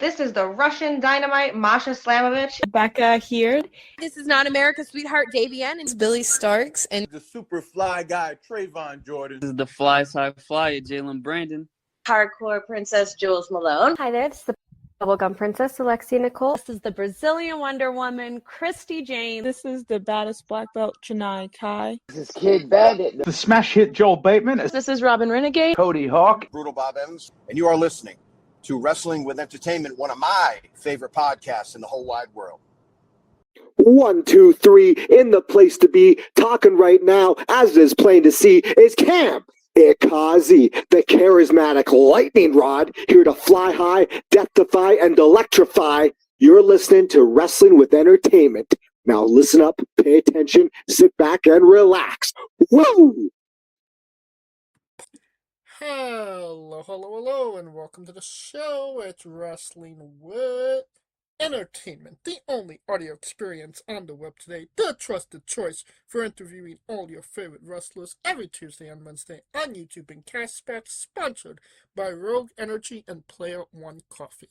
This is the Russian Dynamite, Masha Slamovich. Becca here. This is not America's Sweetheart, Davian. It's Billy Starks. And the super fly guy, Trayvon Jordan. This is the fly side flyer, Jalen Brandon. Hardcore Princess, Jules Malone. Hi there, this is the Bubblegum Princess, Alexia Nicole. This is the Brazilian Wonder Woman, Christy Jane. This is the baddest black belt, Janai Kai. This is Kid Bandit. The smash hit Joel Bateman. This is Robin Renegade. Cody Hawk. Brutal Bob Evans. And you are listening to Wrestling with Entertainment, one of my favorite podcasts in the whole wide world. 1, 2, 3, in the place to be, talking right now, as it is plain to see, is Cam IKAZE, the charismatic lightning rod, here to fly high, death-defy, and electrify. You're listening to Wrestling with Entertainment. Now listen up, pay attention, sit back, and relax. Woo! Hello, and welcome to the show. It's Wrestling with Entertainment, the only audio experience on the web today, the trusted choice for interviewing all your favorite wrestlers every Tuesday and Wednesday on YouTube and Castbox, sponsored by Rogue Energy and Player One Coffee.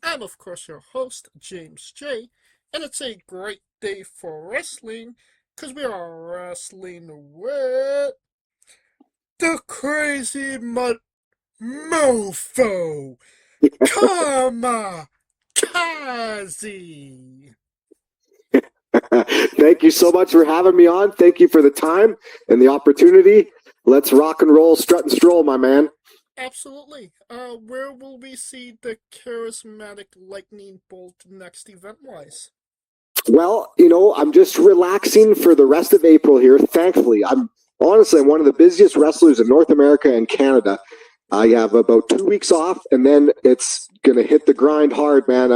I'm, of course, your host, James J., and it's a great day for wrestling, because we are wrestling with the Crazy Mofo, IKAZE. Thank you so much for having me on. Thank you for the time and the opportunity. Let's rock and roll, strut and stroll, my man. Absolutely. Where will we see the charismatic lightning bolt next event-wise? Well, I'm just relaxing for the rest of April here, thankfully. I'm one of the busiest wrestlers in North America and Canada. I have about 2 weeks off, and then it's going to hit the grind hard, man.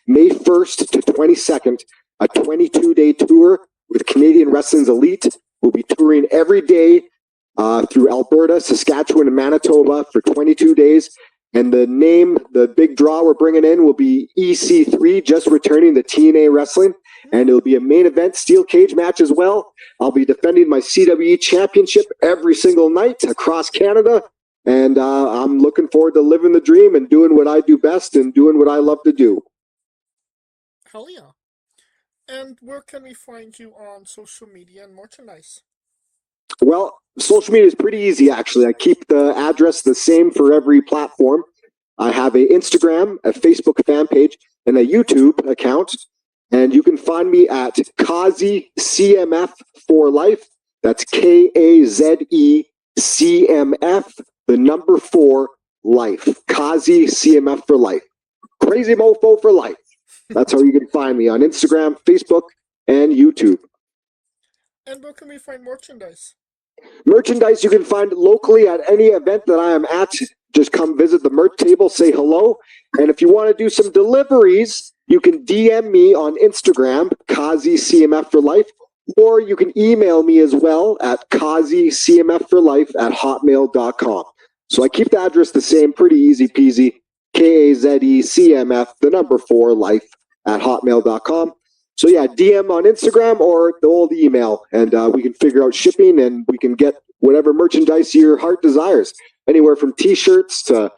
May 1st to 22nd, a 22-day tour with Canadian Wrestling's Elite. We'll be touring every day through Alberta, Saskatchewan, and Manitoba for 22 days. And the big draw we're bringing in will be EC3, just returning to TNA Wrestling. And it'll be a main event steel cage match as well. I'll be defending my CWE championship every single night across Canada. And I'm looking forward to living the dream and doing what I do best and doing what I love to do. Hell yeah. And where can we find you on social media and merchandise? Well, social media is pretty easy, actually. I keep the address the same for every platform. I have a Instagram, a Facebook fan page, and a YouTube account. And you can find me at IKAZE CMF for life. That's KAZE CMF, the number 4 life. IKAZE CMF for life. Crazy Mofo for life. That's how you can find me on Instagram, Facebook, and YouTube. And where can we find merchandise? Merchandise you can find locally at any event that I am at. Just come visit the merch table, say hello. And if you want to do some deliveries, you can DM me on Instagram, IKAZE CMF for life, or you can email me as well at KAZECMF4life@hotmail.com. So I keep the address the same, pretty easy peasy, KAZECMF, the number 4 life@hotmail.com. So yeah, DM on Instagram or the old email, and we can figure out shipping, and we can get whatever merchandise your heart desires. Anywhere from T-shirts to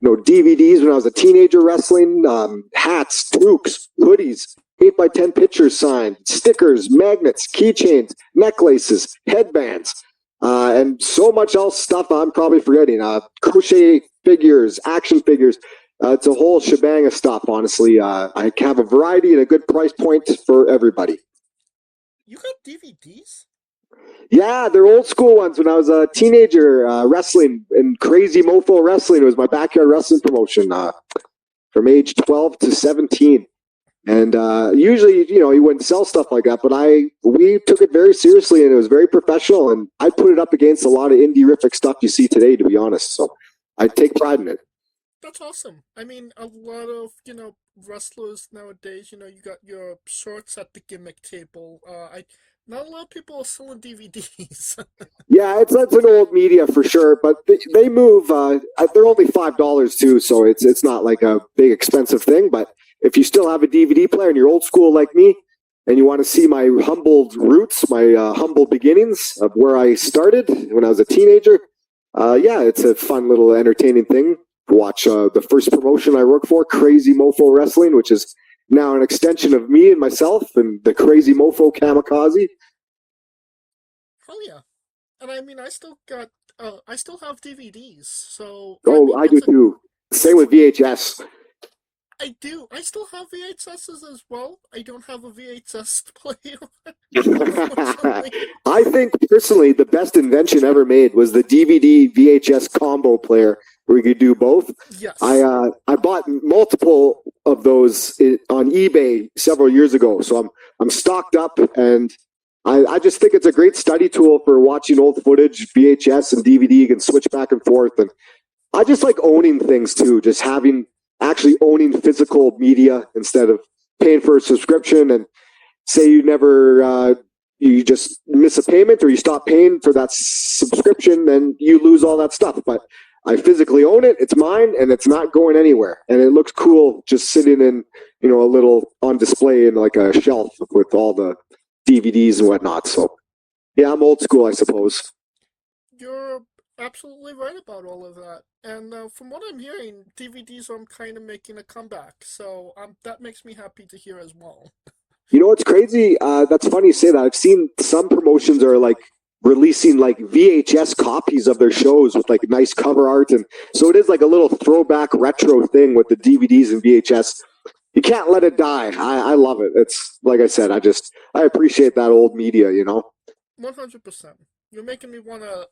DVDs when I was a teenager wrestling, hats, toques, hoodies, 8x10 pictures signed, stickers, magnets, keychains, necklaces, headbands, and so much else stuff I'm probably forgetting. Crochet figures, action figures. It's a whole shebang of stuff, honestly. I have a variety and a good price point for everybody. You got DVDs? Yeah, they're old school ones. When I was a teenager wrestling in Crazy Mofo Wrestling, it was my backyard wrestling promotion from age 12 to 17. And usually, you wouldn't sell stuff like that, but we took it very seriously, and it was very professional. And I put it up against a lot of indie-rific stuff you see today, to be honest. So I take pride in it. That's awesome. I mean, a lot of, wrestlers nowadays, you got your shorts at the gimmick table. Not a lot of people are selling DVDs. Yeah, that's an old media for sure, but they move. They're only $5 too, so it's not like a big expensive thing. But if you still have a DVD player and you're old school like me, and you want to see my humble roots, my humble beginnings of where I started when I was a teenager, yeah, it's a fun little entertaining thing. watch the first promotion I work for, Crazy Mofo Wrestling, which is now an extension of me and myself and the Crazy Mofo Kamikaze. Hell yeah. And I mean, I still have DVDs, so... Oh, I do too. Same with VHS. I do. I still have VHSs as well. I don't have a VHS player. I think personally the best invention ever made was the DVD VHS combo player where you could do both. Yes. I bought multiple of those on eBay several years ago, so I'm stocked up, and I just think it's a great study tool for watching old footage, VHS and DVD. You can switch back and forth, and I just like owning things too, just actually owning physical media instead of paying for a subscription. And say you never you just miss a payment or you stop paying for that subscription, then you lose all that stuff. But I physically own it, it's mine, and it's not going anywhere, and it looks cool just sitting in, a little on display in like a shelf with all the DVDs and whatnot. So yeah, I'm old school, I suppose. You're absolutely right about all of that. And from what I'm hearing, DVDs are kind of making a comeback. So that makes me happy to hear as well. You know what's crazy? That's funny you say that. I've seen some promotions are like releasing like VHS copies of their shows with like nice cover art. And so it is like a little throwback retro thing with the DVDs and VHS. You can't let it die. I love it. It's like I said, I appreciate that old media, 100%. You're making me want to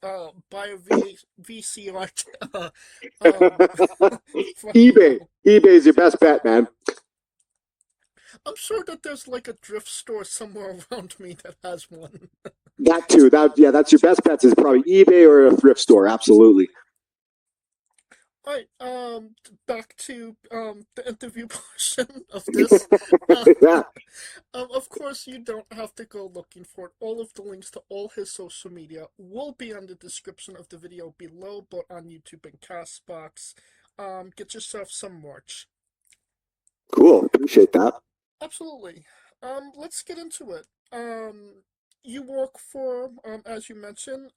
buy a VCR. eBay's your best bet, man. I'm sure that there's like a thrift store somewhere around me that has one. That too. That's your best bet is probably eBay or a thrift store. Absolutely. All right, back to the interview portion of this. Yeah. Of course, you don't have to go looking for it. All of the links to all his social media will be on the description of the video below, both on YouTube and Castbox. Get yourself some merch. Cool. Appreciate that. Absolutely. Let's get into it. You work for, as you mentioned,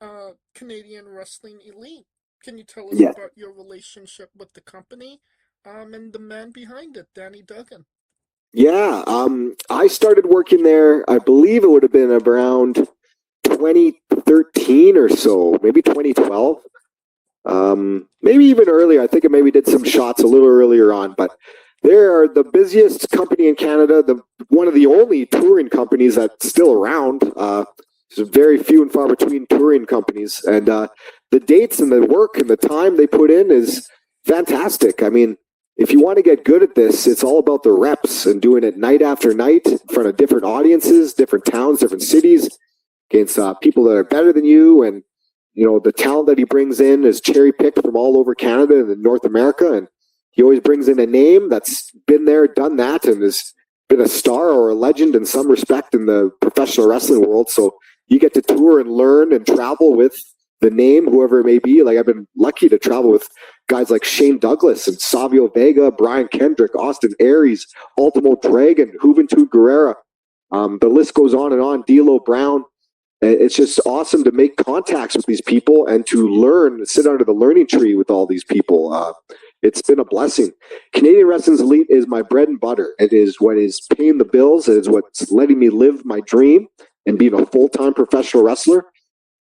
Canadian Wrestling Elite. Can you tell us about your relationship with the company and the man behind it, Danny Duggan? Yeah, I started working there, I believe it would have been around 2013 or so, maybe 2012. Maybe even earlier. I think I maybe did some shots a little earlier on, but they are the busiest company in Canada, one of the only touring companies that's still around. There's very few and far between touring companies, and the dates and the work and the time they put in is fantastic. I mean, if you want to get good at this, it's all about the reps and doing it night after night in front of different audiences, different towns, different cities, against people that are better than you. And, the talent that he brings in is cherry-picked from all over Canada and North America, and he always brings in a name that's been there, done that, and has been a star or a legend in some respect in the professional wrestling world. So you get to tour and learn and travel with the name, whoever it may be. Like, I've been lucky to travel with guys like Shane Douglas and Savio Vega, Brian Kendrick, Austin Aries, Ultimo Dragon, Juventud Guerrera. The list goes on and on. D'Lo Brown. It's just awesome to make contacts with these people and to learn, sit under the learning tree with all these people. It's been a blessing. Canadian Wrestling Elite is my bread and butter. It is what is paying the bills. It is what's letting me live my dream and being a full-time professional wrestler.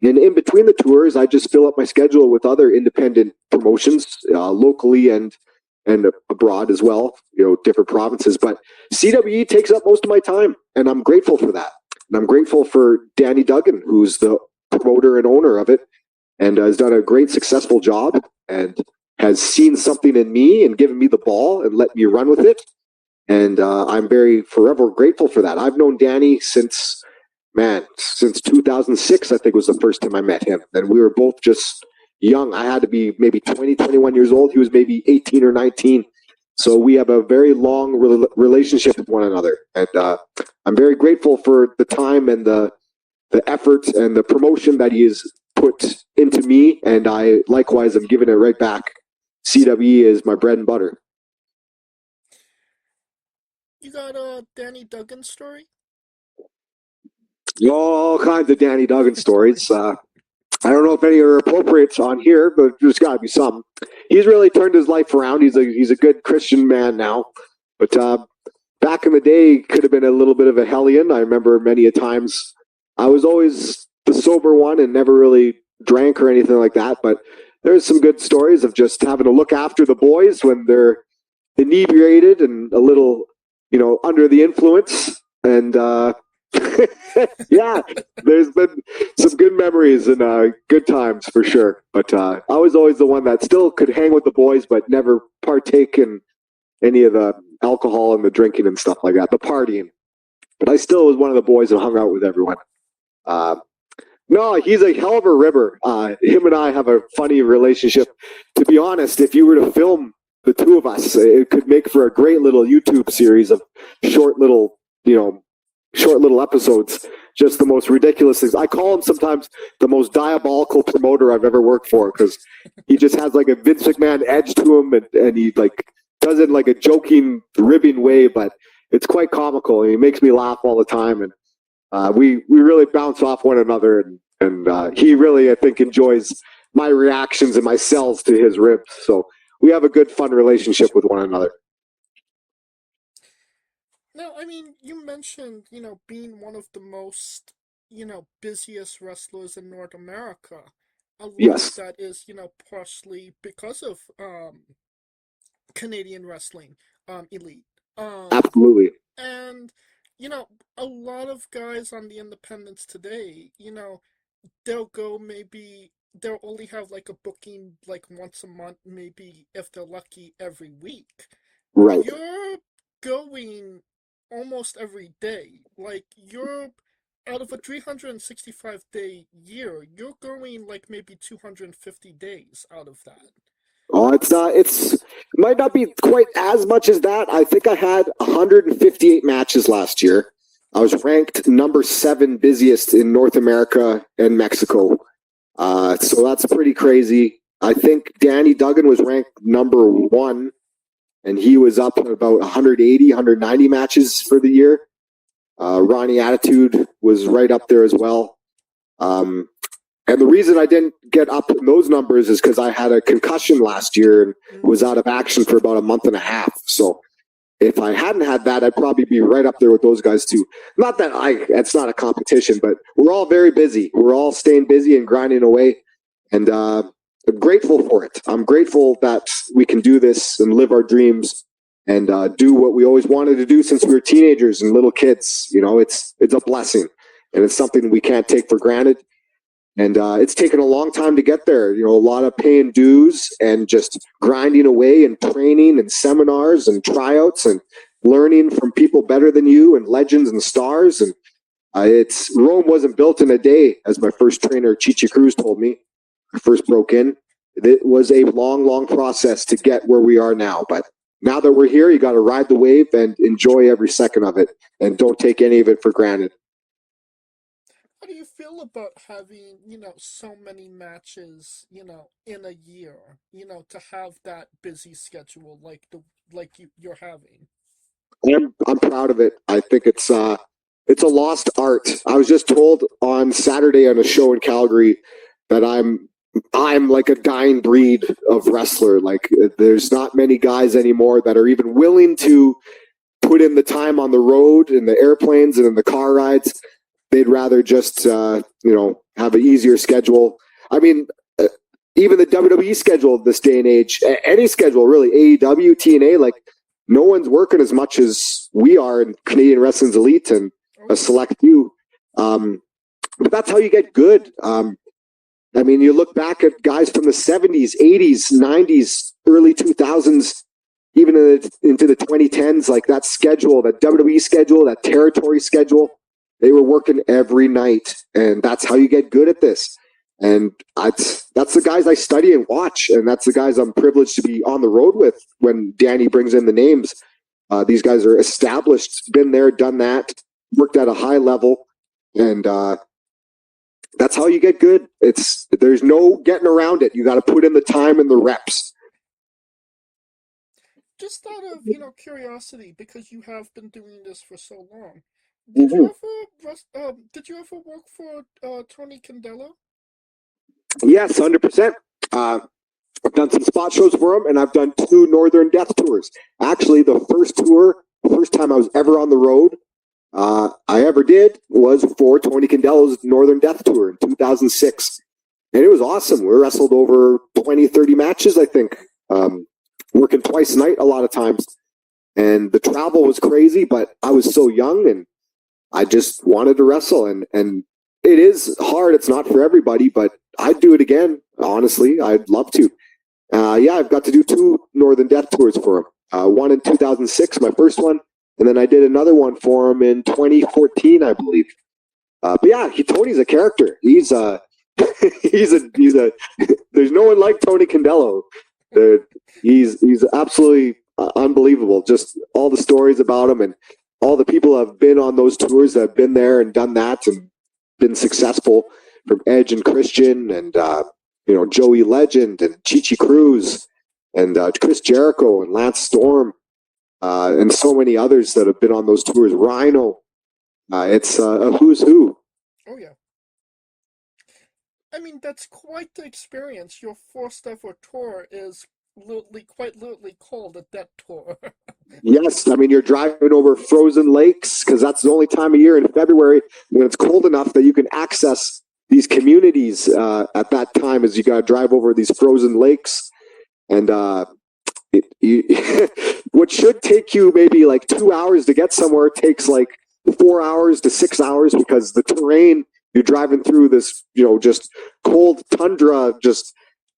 And in between the tours, I just fill up my schedule with other independent promotions, locally and abroad as well, different provinces. But CWE takes up most of my time, and I'm grateful for that. And I'm grateful for Danny Duggan, who's the promoter and owner of it, and has done a great, successful job and has seen something in me and given me the ball and let me run with it. And I'm forever grateful for that. I've known Danny since 2006, I think was the first time I met him. And we were both just young. I had to be maybe 20, 21 years old. He was maybe 18 or 19. So we have a very long relationship with one another. And I'm very grateful for the time and the effort and the promotion that he has put into me. And I likewise am giving it right back. CWE is my bread and butter. You got a Danny Duggan story? All kinds of Danny Duggan stories. I don't know if any are appropriate on here, but there's got to be some. He's really turned his life around. He's a good Christian man now, but back in the day, could have been a little bit of a hellion. I remember many a times I was always the sober one and never really drank or anything like that. But there's some good stories of just having to look after the boys when they're inebriated and a little, under the influence. And yeah, there's been some good memories and good times for sure. But I was always the one that still could hang with the boys, but never partake in any of the alcohol and the drinking and stuff like that, the partying. But I still was one of the boys that hung out with everyone. No, he's a hell of a ribber. Him and I have a funny relationship. To be honest, if you were to film the two of us, it could make for a great little YouTube series of short little episodes. Just the most ridiculous things. I call him sometimes the most diabolical promoter I've ever worked for because he just has like a Vince McMahon edge to him, and he like does it in like a joking, ribbing way, but it's quite comical. He makes me laugh all the time, and we really bounce off one another, and he really, I think, enjoys my reactions and my sells to his ribs. So we have a good, fun relationship with one another. Now, I mean, you mentioned, being one of the most, busiest wrestlers in North America. A lot Yes. of that is, partially because of Canadian wrestling elite. Absolutely. And, a lot of guys on the independents today, they'll only have like a booking like once a month, maybe if they're lucky every week. Right. You're going almost every day. Like, you're out of a 365-day year, you're going like maybe 250 days out of that. Oh, it might not be quite as much as that. I think I had 158 matches last year. I was ranked number 7 busiest in North America and Mexico. So that's pretty crazy. I think Danny Duggan was ranked number 1, and he was up at about 180, 190 matches for the year. Ronnie Attitude was right up there as well. And the reason I didn't get up in those numbers is because I had a concussion last year and was out of action for about a month and a half. So if I hadn't had that, I'd probably be right up there with those guys too. Not that it's not a competition, but we're all very busy. We're all staying busy and grinding away. And I'm grateful for it. I'm grateful that we can do this and live our dreams and do what we always wanted to do since we were teenagers and little kids. It's a blessing, and it's something we can't take for granted. And it's taken a long time to get there. A lot of paying dues and just grinding away and training and seminars and tryouts and learning from people better than you and legends and stars. And Rome wasn't built in a day, as my first trainer, Chichi Cruz, told me. I first broke in. It was a long, long process to get where we are now. But now that we're here, you got to ride the wave and enjoy every second of it. And don't take any of it for granted. How do you feel about having, so many matches, in a year, to have that busy schedule like you're having? I'm proud of it. I think it's a lost art. I was just told on Saturday on a show in Calgary that I'm like a dying breed of wrestler. Like, there's not many guys anymore that are even willing to put in the time on the road, in the airplanes and in the car rides. They'd rather just, have an easier schedule. I mean, even the WWE schedule this day and age, any schedule really, AEW, TNA, like, no one's working as much as we are in Canadian Wrestling's Elite and a select few. But that's how you get good. I mean, you look back at guys from the 70s, 80s, 90s, early 2000s, even into the 2010s, like that schedule, that WWE schedule, that territory schedule. They were working every night, and that's how you get good at this. And that's the guys I study and watch, and that's the guys I'm privileged to be on the road with when Danny brings in the names. These guys are established, been there, done that, worked at a high level, and that's how you get good. There's no getting around it. You got to put in the time and the reps. Just out of, curiosity, because you have been doing this for so long, did you ever work for Tony Candela? Yes, 100%. I've done some spot shows for him, and I've done 2 Northern Death tours. Actually, the first time I was ever on the road, I ever did was for Tony Candelo's Northern Death tour in 2006. And it was awesome. We wrestled over 20, 30 matches, I think, working twice a night a lot of times. And the travel was crazy, but I was so young and I just wanted to wrestle. And it is hard. It's not for everybody, but I'd do it again. Honestly, I'd love to. Yeah, I've got to do 2 Northern Death tours for him. One in 2006, my first one. And then I did another one for him in 2014, I believe. But yeah, Tony's a character. He's there's no one like Tony Candelo. He's absolutely unbelievable. Just all the stories about him and all the people that have been on those tours that have been there and done that and been successful, from Edge and Christian and Joey Legend and Chi Cruz and Chris Jericho and Lance Storm and so many others that have been on those tours. Rhino. It's a who's who. Oh, yeah. I mean, that's quite the experience. Your first ever tour is quite literally called a death tour. Yes, I mean, you're driving over frozen lakes because that's the only time of year in February when it's cold enough that you can access these communities at that time, as you got to drive over these frozen lakes. And what should take you maybe like 2 hours to get somewhere takes like 4 hours to 6 hours because the terrain, you're driving through this, just cold tundra, just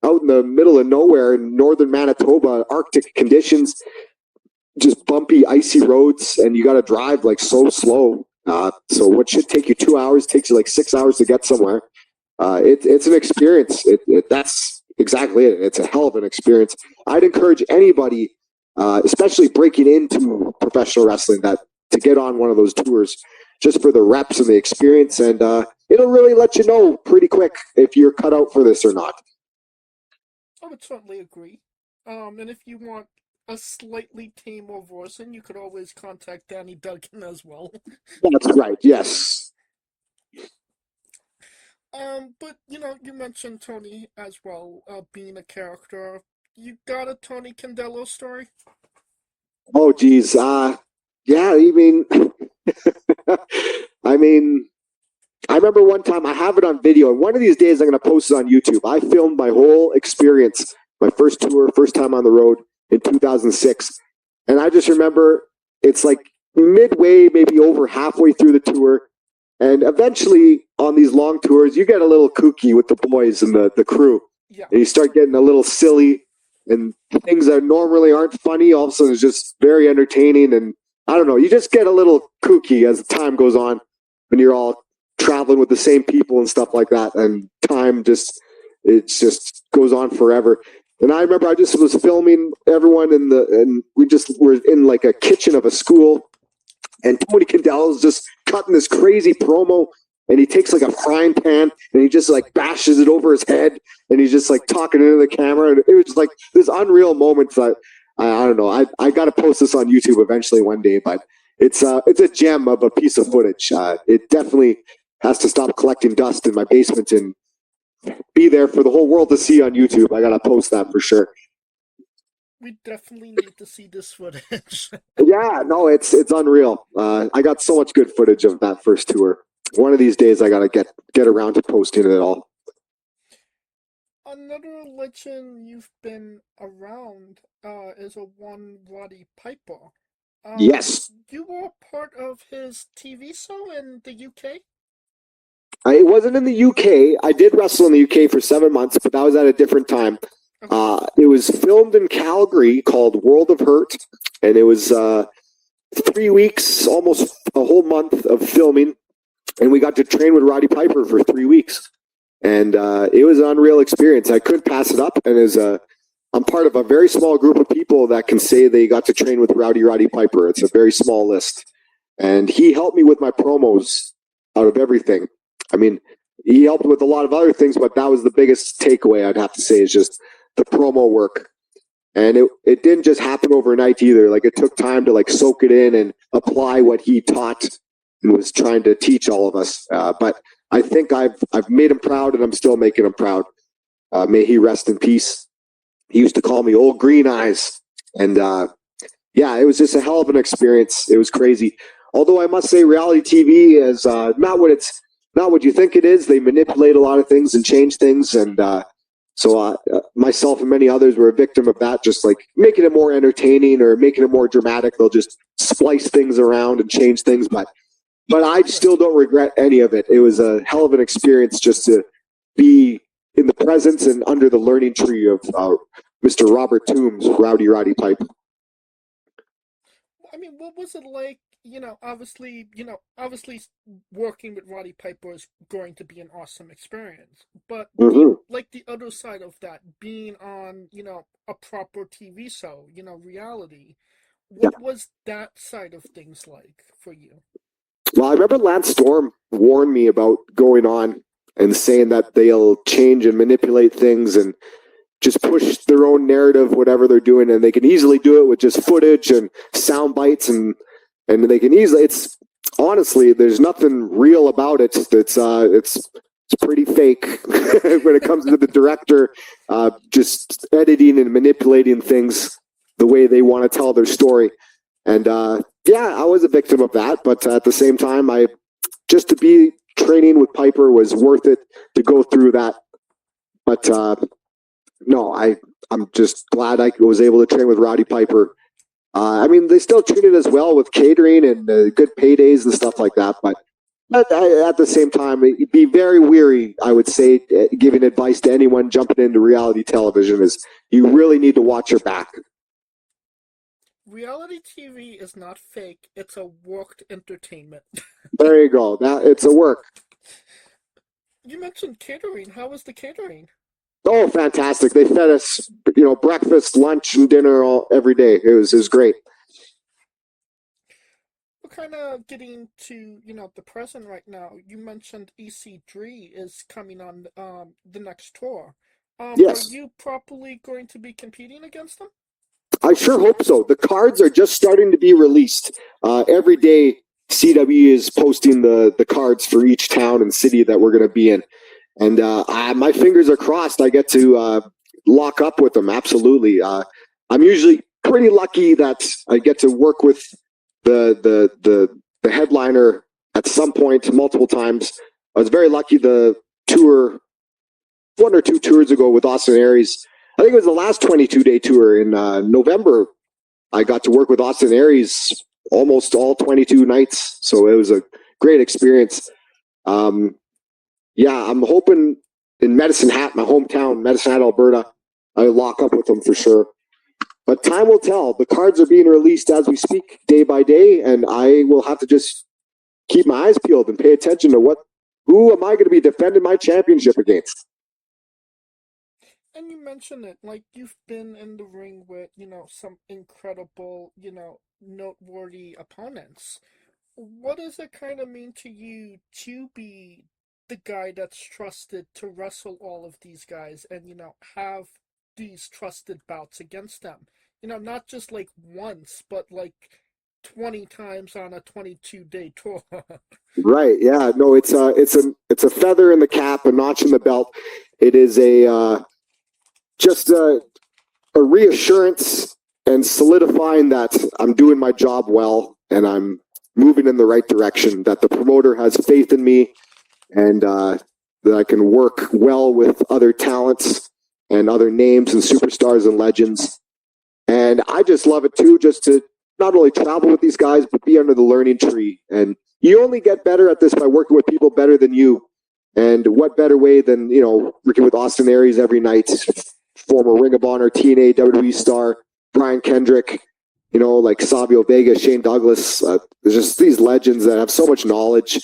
out in the middle of nowhere in northern Manitoba, Arctic conditions, just bumpy, icy roads, and you got to drive like so slow. So what should take you 2 hours takes you like 6 hours to get somewhere. It's an experience. That's exactly it. It's a hell of an experience. I'd encourage anybody, especially breaking into professional wrestling, to get on one of those tours just for the reps and the experience, and it'll really let you know pretty quick if you're cut out for this or not. I would certainly agree. And if you want a slightly tamer version, you could always contact Danny Duggan as well. That's right, yes. But, you mentioned Tony as well, being a character. You got a Tony Candelo story? Oh, geez. Yeah, I remember one time, I have it on video, and one of these days I'm going to post it on YouTube. I filmed my whole experience, my first tour, first time on the road in 2006. And I just remember it's like midway, maybe over halfway through the tour. And eventually on these long tours, you get a little kooky with the boys and the crew. Yeah. And you start getting a little silly, and things that normally aren't funny, all of a sudden is just very entertaining. And I don't know, you just get a little kooky as the time goes on when you're all traveling with the same people and stuff like that. And time just goes on forever. And I remember I just was filming everyone and we just were in like a kitchen of a school, and Tony Candelo's just cutting this crazy promo, and he takes like a frying pan and he just like bashes it over his head, and he's just like talking into the camera, and it was just like this unreal moment that I don't know. I got to post this on YouTube eventually one day, but it's a gem of a piece of footage. It definitely has to stop collecting dust in my basement and be there for the whole world to see on YouTube. I got to post that for sure. We definitely need to see this footage. Yeah, no, it's unreal. I got so much good footage of that first tour. One of these days I got to get around to posting it all. Another legend you've been around is one Roddy Piper. Yes. You were part of his TV show in the UK? It wasn't in the UK. I did wrestle in the UK for 7 months, but that was at a different time. Okay. It was filmed in Calgary called World of Hurt, and it was 3 weeks, almost a whole month of filming, and we got to train with Roddy Piper for 3 weeks. And it was an unreal experience. I couldn't pass it up, and I'm part of a very small group of people that can say they got to train with Roddy Piper. It's a very small list. And he helped me with my promos out of everything. I mean, he helped with a lot of other things, but that was the biggest takeaway, I'd have to say, is just the promo work. And it didn't just happen overnight either. Like, it took time to like soak it in and apply what he taught and was trying to teach all of us. But I think I've made him proud, and I'm still making him proud. May he rest in peace. He used to call me Old Green Eyes. And yeah, it was just a hell of an experience. It was crazy. Although I must say reality TV is not what you think it is. They manipulate a lot of things and change things. And so myself and many others were a victim of that, just like making it more entertaining or making it more dramatic. They'll just splice things around and change things. But I still don't regret any of it. It was a hell of an experience just to be in the presence and under the learning tree of Mr. Robert Toombs, Roddy Piper. I mean, what was it like? Obviously working with Roddy Piper is going to be an awesome experience. But like the other side of that, being on, a proper TV show, reality, what was that side of things like for you? Well, I remember Lance Storm warned me about going on and saying that they'll change and manipulate things and just push their own narrative, whatever they're doing, and they can easily do it with just footage and sound bites, and they can easily. It's honestly, there's nothing real about it. It's pretty fake when it comes to the director just editing and manipulating things the way they want to tell their story. And yeah, I was a victim of that, but at the same time, just to be training with Piper was worth it to go through that. But no, I'm just glad I was able to train with Roddy Piper. I mean, they still treated us well with catering and good paydays and stuff like that. But at the same time, it'd be very weary, I would say, giving advice to anyone jumping into reality television is you really need to watch your back. Reality TV is not fake. It's a worked entertainment. There you go. It's a work. You mentioned catering. How was the catering? Oh, fantastic. They fed us, breakfast, lunch, and dinner every day. It was great. We're kind of getting to, the present right now. You mentioned EC3 is coming on the next tour. Yes. Are you properly going to be competing against them? I sure hope so. The cards are just starting to be released. Every day, CW is posting the cards for each town and city that we're going to be in. And my fingers are crossed. I get to lock up with them. Absolutely. I'm usually pretty lucky that I get to work with the headliner at some point, multiple times. I was very lucky the tour, 1 or 2 tours ago with Austin Aries. I think it was the last 22-day tour in November. I got to work with Austin Aries almost all 22 nights. So it was a great experience. Yeah, I'm hoping in Medicine Hat, my hometown, Medicine Hat, Alberta, I lock up with them for sure. But time will tell. The cards are being released as we speak, day by day, and I will have to just keep my eyes peeled and pay attention to who am I going to be defending my championship against. And you mentioned it, like you've been in the ring with, some incredible, noteworthy opponents. What does it kind of mean to you to be the guy that's trusted to wrestle all of these guys and, have these trusted bouts against them? Not just like once, but like 20 times on a 22-day tour. Right. Yeah. No, it's a feather in the cap, a notch in the belt. It is just a reassurance and solidifying that I'm doing my job well and I'm moving in the right direction, that the promoter has faith in me and that I can work well with other talents and other names and superstars and legends. And I just love it too, just to not only travel with these guys, but be under the learning tree. And you only get better at this by working with people better than you. And what better way than, working with Austin Aries every night, former Ring of Honor, TNA, WWE star, Brian Kendrick, like Savio Vega, Shane Douglas. There's just these legends that have so much knowledge.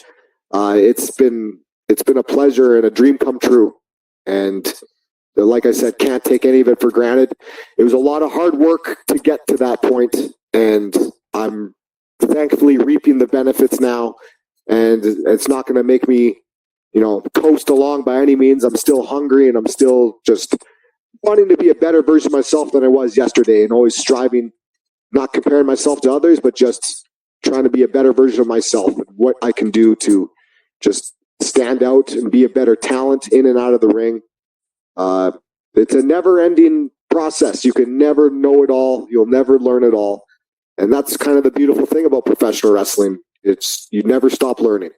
It's been a pleasure and a dream come true. And like I said, can't take any of it for granted. It was a lot of hard work to get to that point, and I'm thankfully reaping the benefits now. And it's not going to make me, coast along by any means. I'm still hungry, and I'm still just wanting to be a better version of myself than I was yesterday, and always striving, not comparing myself to others, but just trying to be a better version of myself and what I can do to just stand out and be a better talent in and out of the ring. It's a never-ending process. You can never know it all. You'll never learn it all. And that's kind of the beautiful thing about professional wrestling. You never stop learning.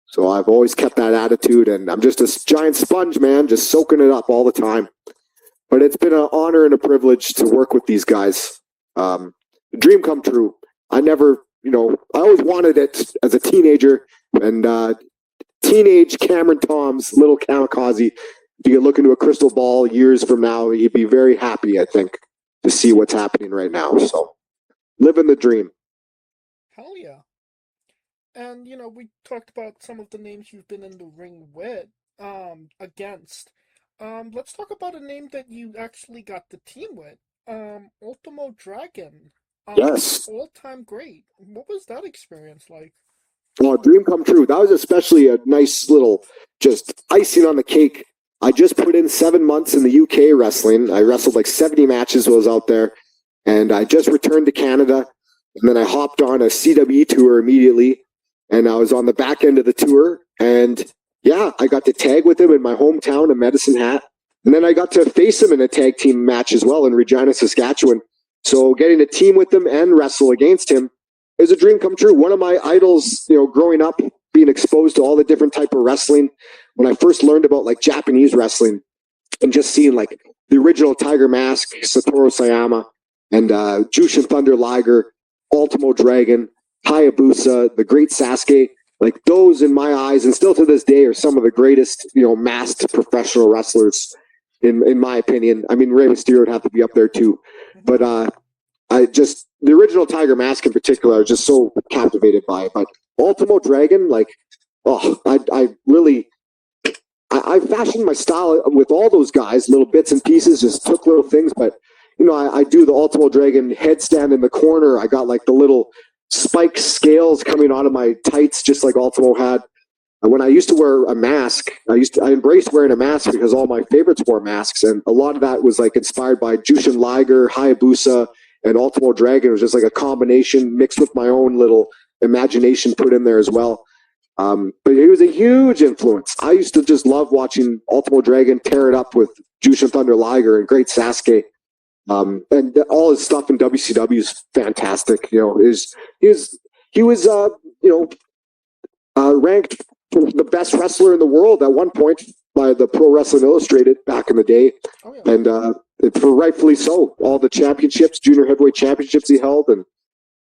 So I've always kept that attitude, and I'm just a giant sponge, man, just soaking it up all the time. But it's been an honor and a privilege to work with these guys. A dream come true. I always wanted it as a teenager, and teenage Cameron Tom's little kamikaze. If you could look into a crystal ball years from now, he'd be very happy, I think, to see what's happening right now. So, living the dream. Hell yeah. And, we talked about some of the names you've been in the ring with, against. Let's talk about a name that you actually got the team with. Ultimo Dragon. Yes. All-time great. What was that experience like? Well, a dream come true. That was especially a nice little, just icing on the cake. I just put in 7 months in the UK wrestling. I wrestled like 70 matches while I was out there. And I just returned to Canada. And then I hopped on a CW tour immediately. And I was on the back end of the tour. And yeah, I got to tag with him in my hometown of Medicine Hat. And then I got to face him in a tag team match as well in Regina, Saskatchewan. So getting to team with him and wrestle against him is a dream come true. One of my idols, growing up, being exposed to all the different type of wrestling. When I first learned about like Japanese wrestling and just seeing like the original Tiger Mask, Satoru Sayama, and Jushin Thunder Liger, Ultimo Dragon, Hayabusa, the Great Sasuke, like those in my eyes, and still to this day, are some of the greatest, masked professional wrestlers, in my opinion. I mean, Rey Mysterio would have to be up there too, but the original Tiger Mask in particular, I was just so captivated by it. But Ultimo Dragon, I fashioned my style with all those guys, little bits and pieces, just took little things. But, I do the Ultimo Dragon headstand in the corner. I got like the little spike scales coming out of my tights, just like Ultimo had. And when I used to wear a mask, I embraced wearing a mask because all my favorites wore masks. And a lot of that was like inspired by Jushin Liger, Hayabusa, and Ultimo Dragon. It was just like a combination mixed with my own little imagination put in there as well. But he was a huge influence. I used to just love watching Ultimo Dragon tear it up with Jushin Thunder Liger and Great Sasuke. And all his stuff in WCW is fantastic. He was ranked the best wrestler in the world at one point by the Pro Wrestling Illustrated back in the day. Oh, yeah. And for rightfully so. All the championships, junior heavyweight championships he held, and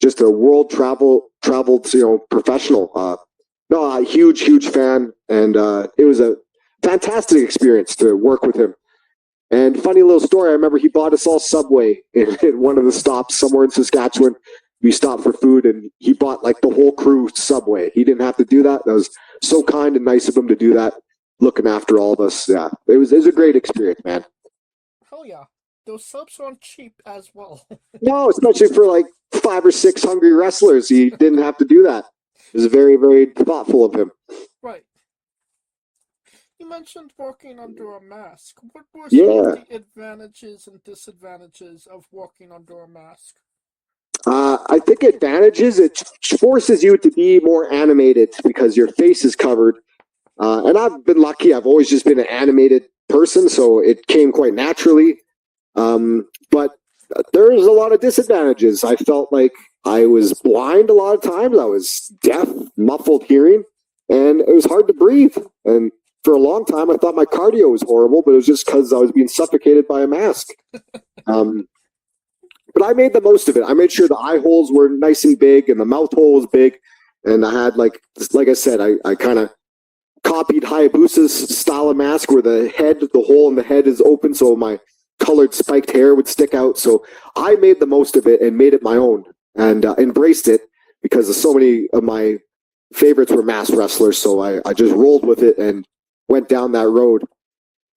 just a world traveled, professional. A huge fan, and it was a fantastic experience to work with him. And funny little story, I remember he bought us all Subway in one of the stops somewhere in Saskatchewan. We stopped for food, and he bought like the whole crew Subway. He didn't have to do that. That was so kind and nice of him to do that, looking after all of us. Yeah, it was a great experience, man. Hell yeah. Those subs aren't cheap as well. No, especially for like 5 or 6 hungry wrestlers. He didn't have to do that. It was very, very thoughtful of him. Right. You mentioned working under a mask. What were some of the advantages and disadvantages of working under a mask? I think advantages, it forces you to be more animated because your face is covered. And I've been lucky. I've always just been an animated person, so it came quite naturally. But there's a lot of disadvantages. I felt like I was blind a lot of times. I was deaf, muffled hearing, and it was hard to breathe. And for a long time, I thought my cardio was horrible, but it was just because I was being suffocated by a mask. But I made the most of it. I made sure the eye holes were nice and big and the mouth hole was big. And I had, like I said, I kind of copied Hayabusa's style of mask where the hole in the head is open so my colored spiked hair would stick out. So I made the most of it and made it my own and embraced it because so many of my favorites were masked wrestlers. So I just rolled with it and went down that road.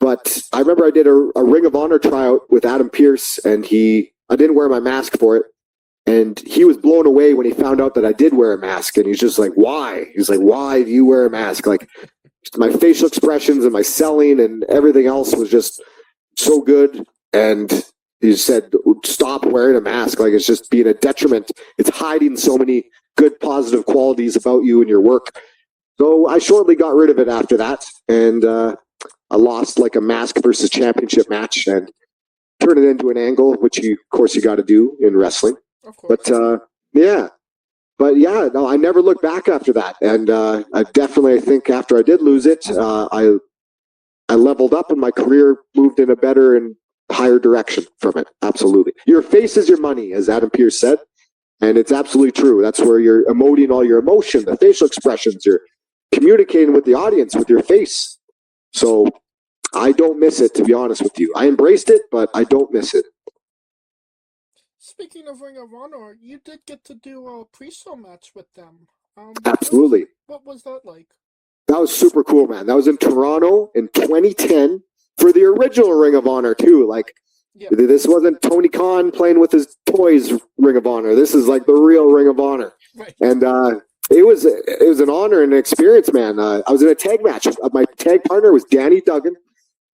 But I remember I did a Ring of Honor tryout with Adam Pearce, and I didn't wear my mask for it. And he was blown away when he found out that I did wear a mask. And he's just like, why? He's like, why do you wear a mask? Like, my facial expressions and my selling and everything else was just so good. And he said, stop wearing a mask. Like, it's just being a detriment. It's hiding so many good, positive qualities about you and your work. So I shortly got rid of it after that. And I lost like a mask versus championship match and turned it into an angle, which of course you got to do in wrestling. Of course. But no, I never looked back after that. And I think after I did lose it, I leveled up and my career moved in a better and higher direction from it. Absolutely. Your face is your money, as Adam Pearce said. And it's absolutely true. That's where you're emoting all your emotion, the facial expressions. You're communicating with the audience with your face. So I don't miss it, to be honest with you. I embraced it, but I don't miss it. Speaking of Ring of Honor, you did get to do a pre-show match with them. Absolutely. What was that like? That was super cool, man. That was in Toronto in 2010 for the original Ring of Honor, too. Like, This wasn't Tony Khan playing with his toys Ring of Honor. This is like the real Ring of Honor. Right. And it was an honor and an experience, man. I was in a tag match. My tag partner was Danny Duggan,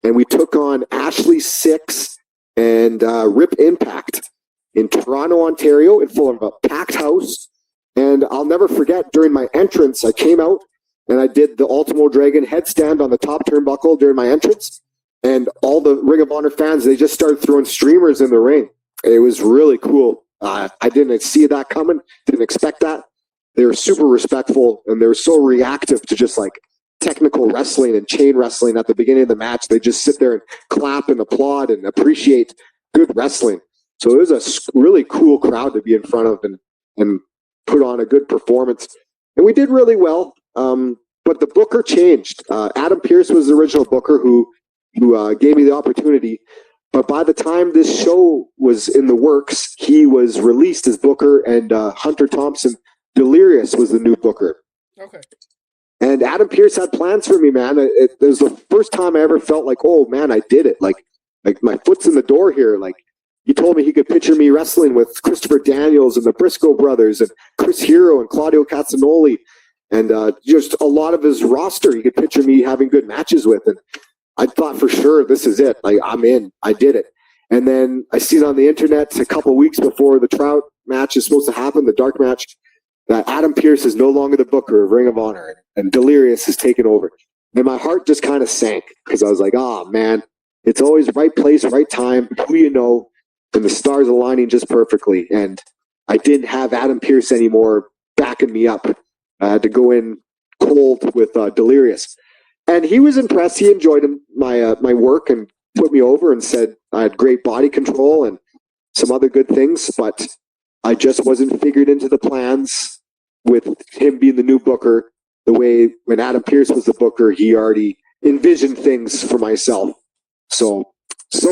and we took on Ashley Six and Rip Impact in Toronto, Ontario, in full of a packed house. And I'll never forget, during my entrance, I came out and I did the Ultimo Dragon headstand on the top turnbuckle during my entrance. And all the Ring of Honor fans, they just started throwing streamers in the ring. It was really cool. I didn't see that coming, didn't expect that. They were super respectful, and they were so reactive to just like technical wrestling and chain wrestling at the beginning of the match. They just sit there and clap and applaud and appreciate good wrestling. So it was a really cool crowd to be in front of and put on a good performance. And we did really well, but the booker changed. Adam Pearce was the original booker who gave me the opportunity. But by the time this show was in the works, he was released as booker, and Hunter Thompson, Delirious, was the new booker. Okay. And Adam Pearce had plans for me, man. It was the first time I ever felt like, oh man, I did it. Like my foot's in the door here. Like, he told me he could picture me wrestling with Christopher Daniels and the Briscoe brothers and Chris Hero and Claudio Castagnoli, and just a lot of his roster. He could picture me having good matches with, and I thought for sure this is it. Like, I'm in. I did it. And then I seen on the internet a couple of weeks before the Trout match is supposed to happen, the dark match, that Adam Pearce is no longer the booker of Ring of Honor, and Delirious has taken over. And my heart just kind of sank, because I was like, oh man, it's always right place, right time, who you know, and the stars aligning just perfectly. And I didn't have Adam Pearce anymore backing me up. I had to go in cold with Delirious. And he was impressed. He enjoyed my work and put me over and said I had great body control and some other good things, but I just wasn't figured into the plans with him being the new booker the way when Adam Pearce was the booker, he already envisioned things for myself. So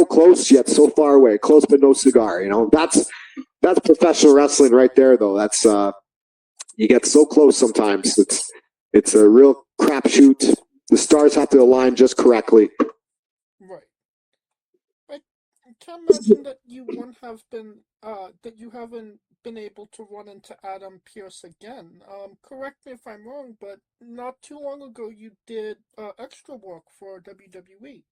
close yet so far away. Close but no cigar. You know, that's professional wrestling right there, though. That's you get so close sometimes. It's a real crapshoot. The stars have to align just correctly. Right. I can't imagine that you haven't been able to run into Adam Pearce again. Correct me if I'm wrong, but not too long ago you did extra work for WWE.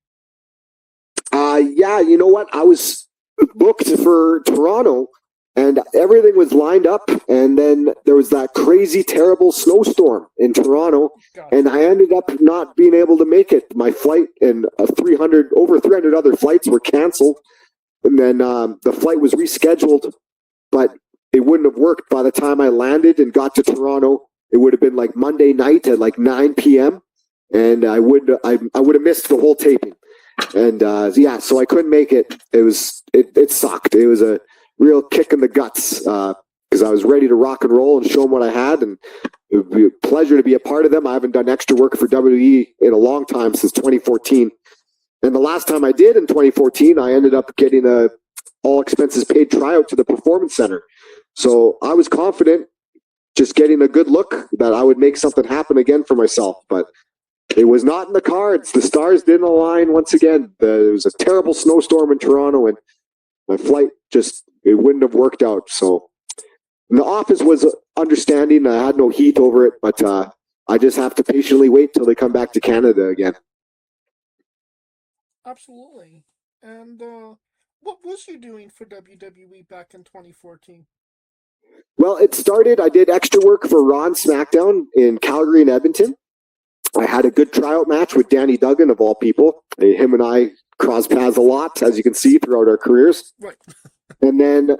Yeah, you know what? I was booked for Toronto, and everything was lined up, and then there was that crazy, terrible snowstorm in Toronto, and I ended up not being able to make it. My flight and over 300 other flights were canceled, and then the flight was rescheduled, but it wouldn't have worked by the time I landed and got to Toronto. It would have been like Monday night at like 9 p.m., and I would have missed the whole taping. And so I couldn't make it. It sucked. It was a real kick in the guts, because I was ready to rock and roll and show them what I had, and it would be a pleasure to be a part of them. I haven't done extra work for WWE in a long time, since 2014. And the last time I did in 2014, I ended up getting a all expenses paid tryout to the Performance Center. So I was confident, just getting a good look, that I would make something happen again for myself. But it was not in the cards. The stars didn't align once again. There was a terrible snowstorm in Toronto, and my flight it wouldn't have worked out. So the office was understanding. I had no heat over it, but I just have to patiently wait till they come back to Canada again. Absolutely. And what was you doing for WWE back in 2014? Well, it started, I did extra work for Raw and SmackDown in Calgary and Edmonton. I had a good tryout match with Danny Duggan, of all people. Him and I crossed paths a lot, as you can see, throughout our careers. Right. And then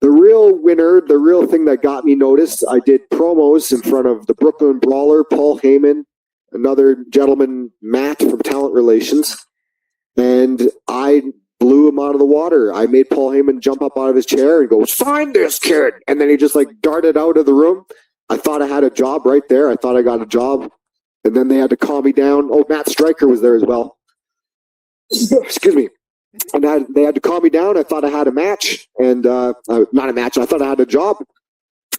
the real winner, the real thing that got me noticed, I did promos in front of the Brooklyn Brawler, Paul Heyman, another gentleman, Matt from Talent Relations, and I blew him out of the water. I made Paul Heyman jump up out of his chair and go, "Sign this, kid!" And then he just like darted out of the room. I thought I had a job right there. I thought I got a job. And then they had to calm me down. Oh, Matt Stryker was there as well. Excuse me. And they had to calm me down. I thought I had a match, and not a match. I thought I had a job.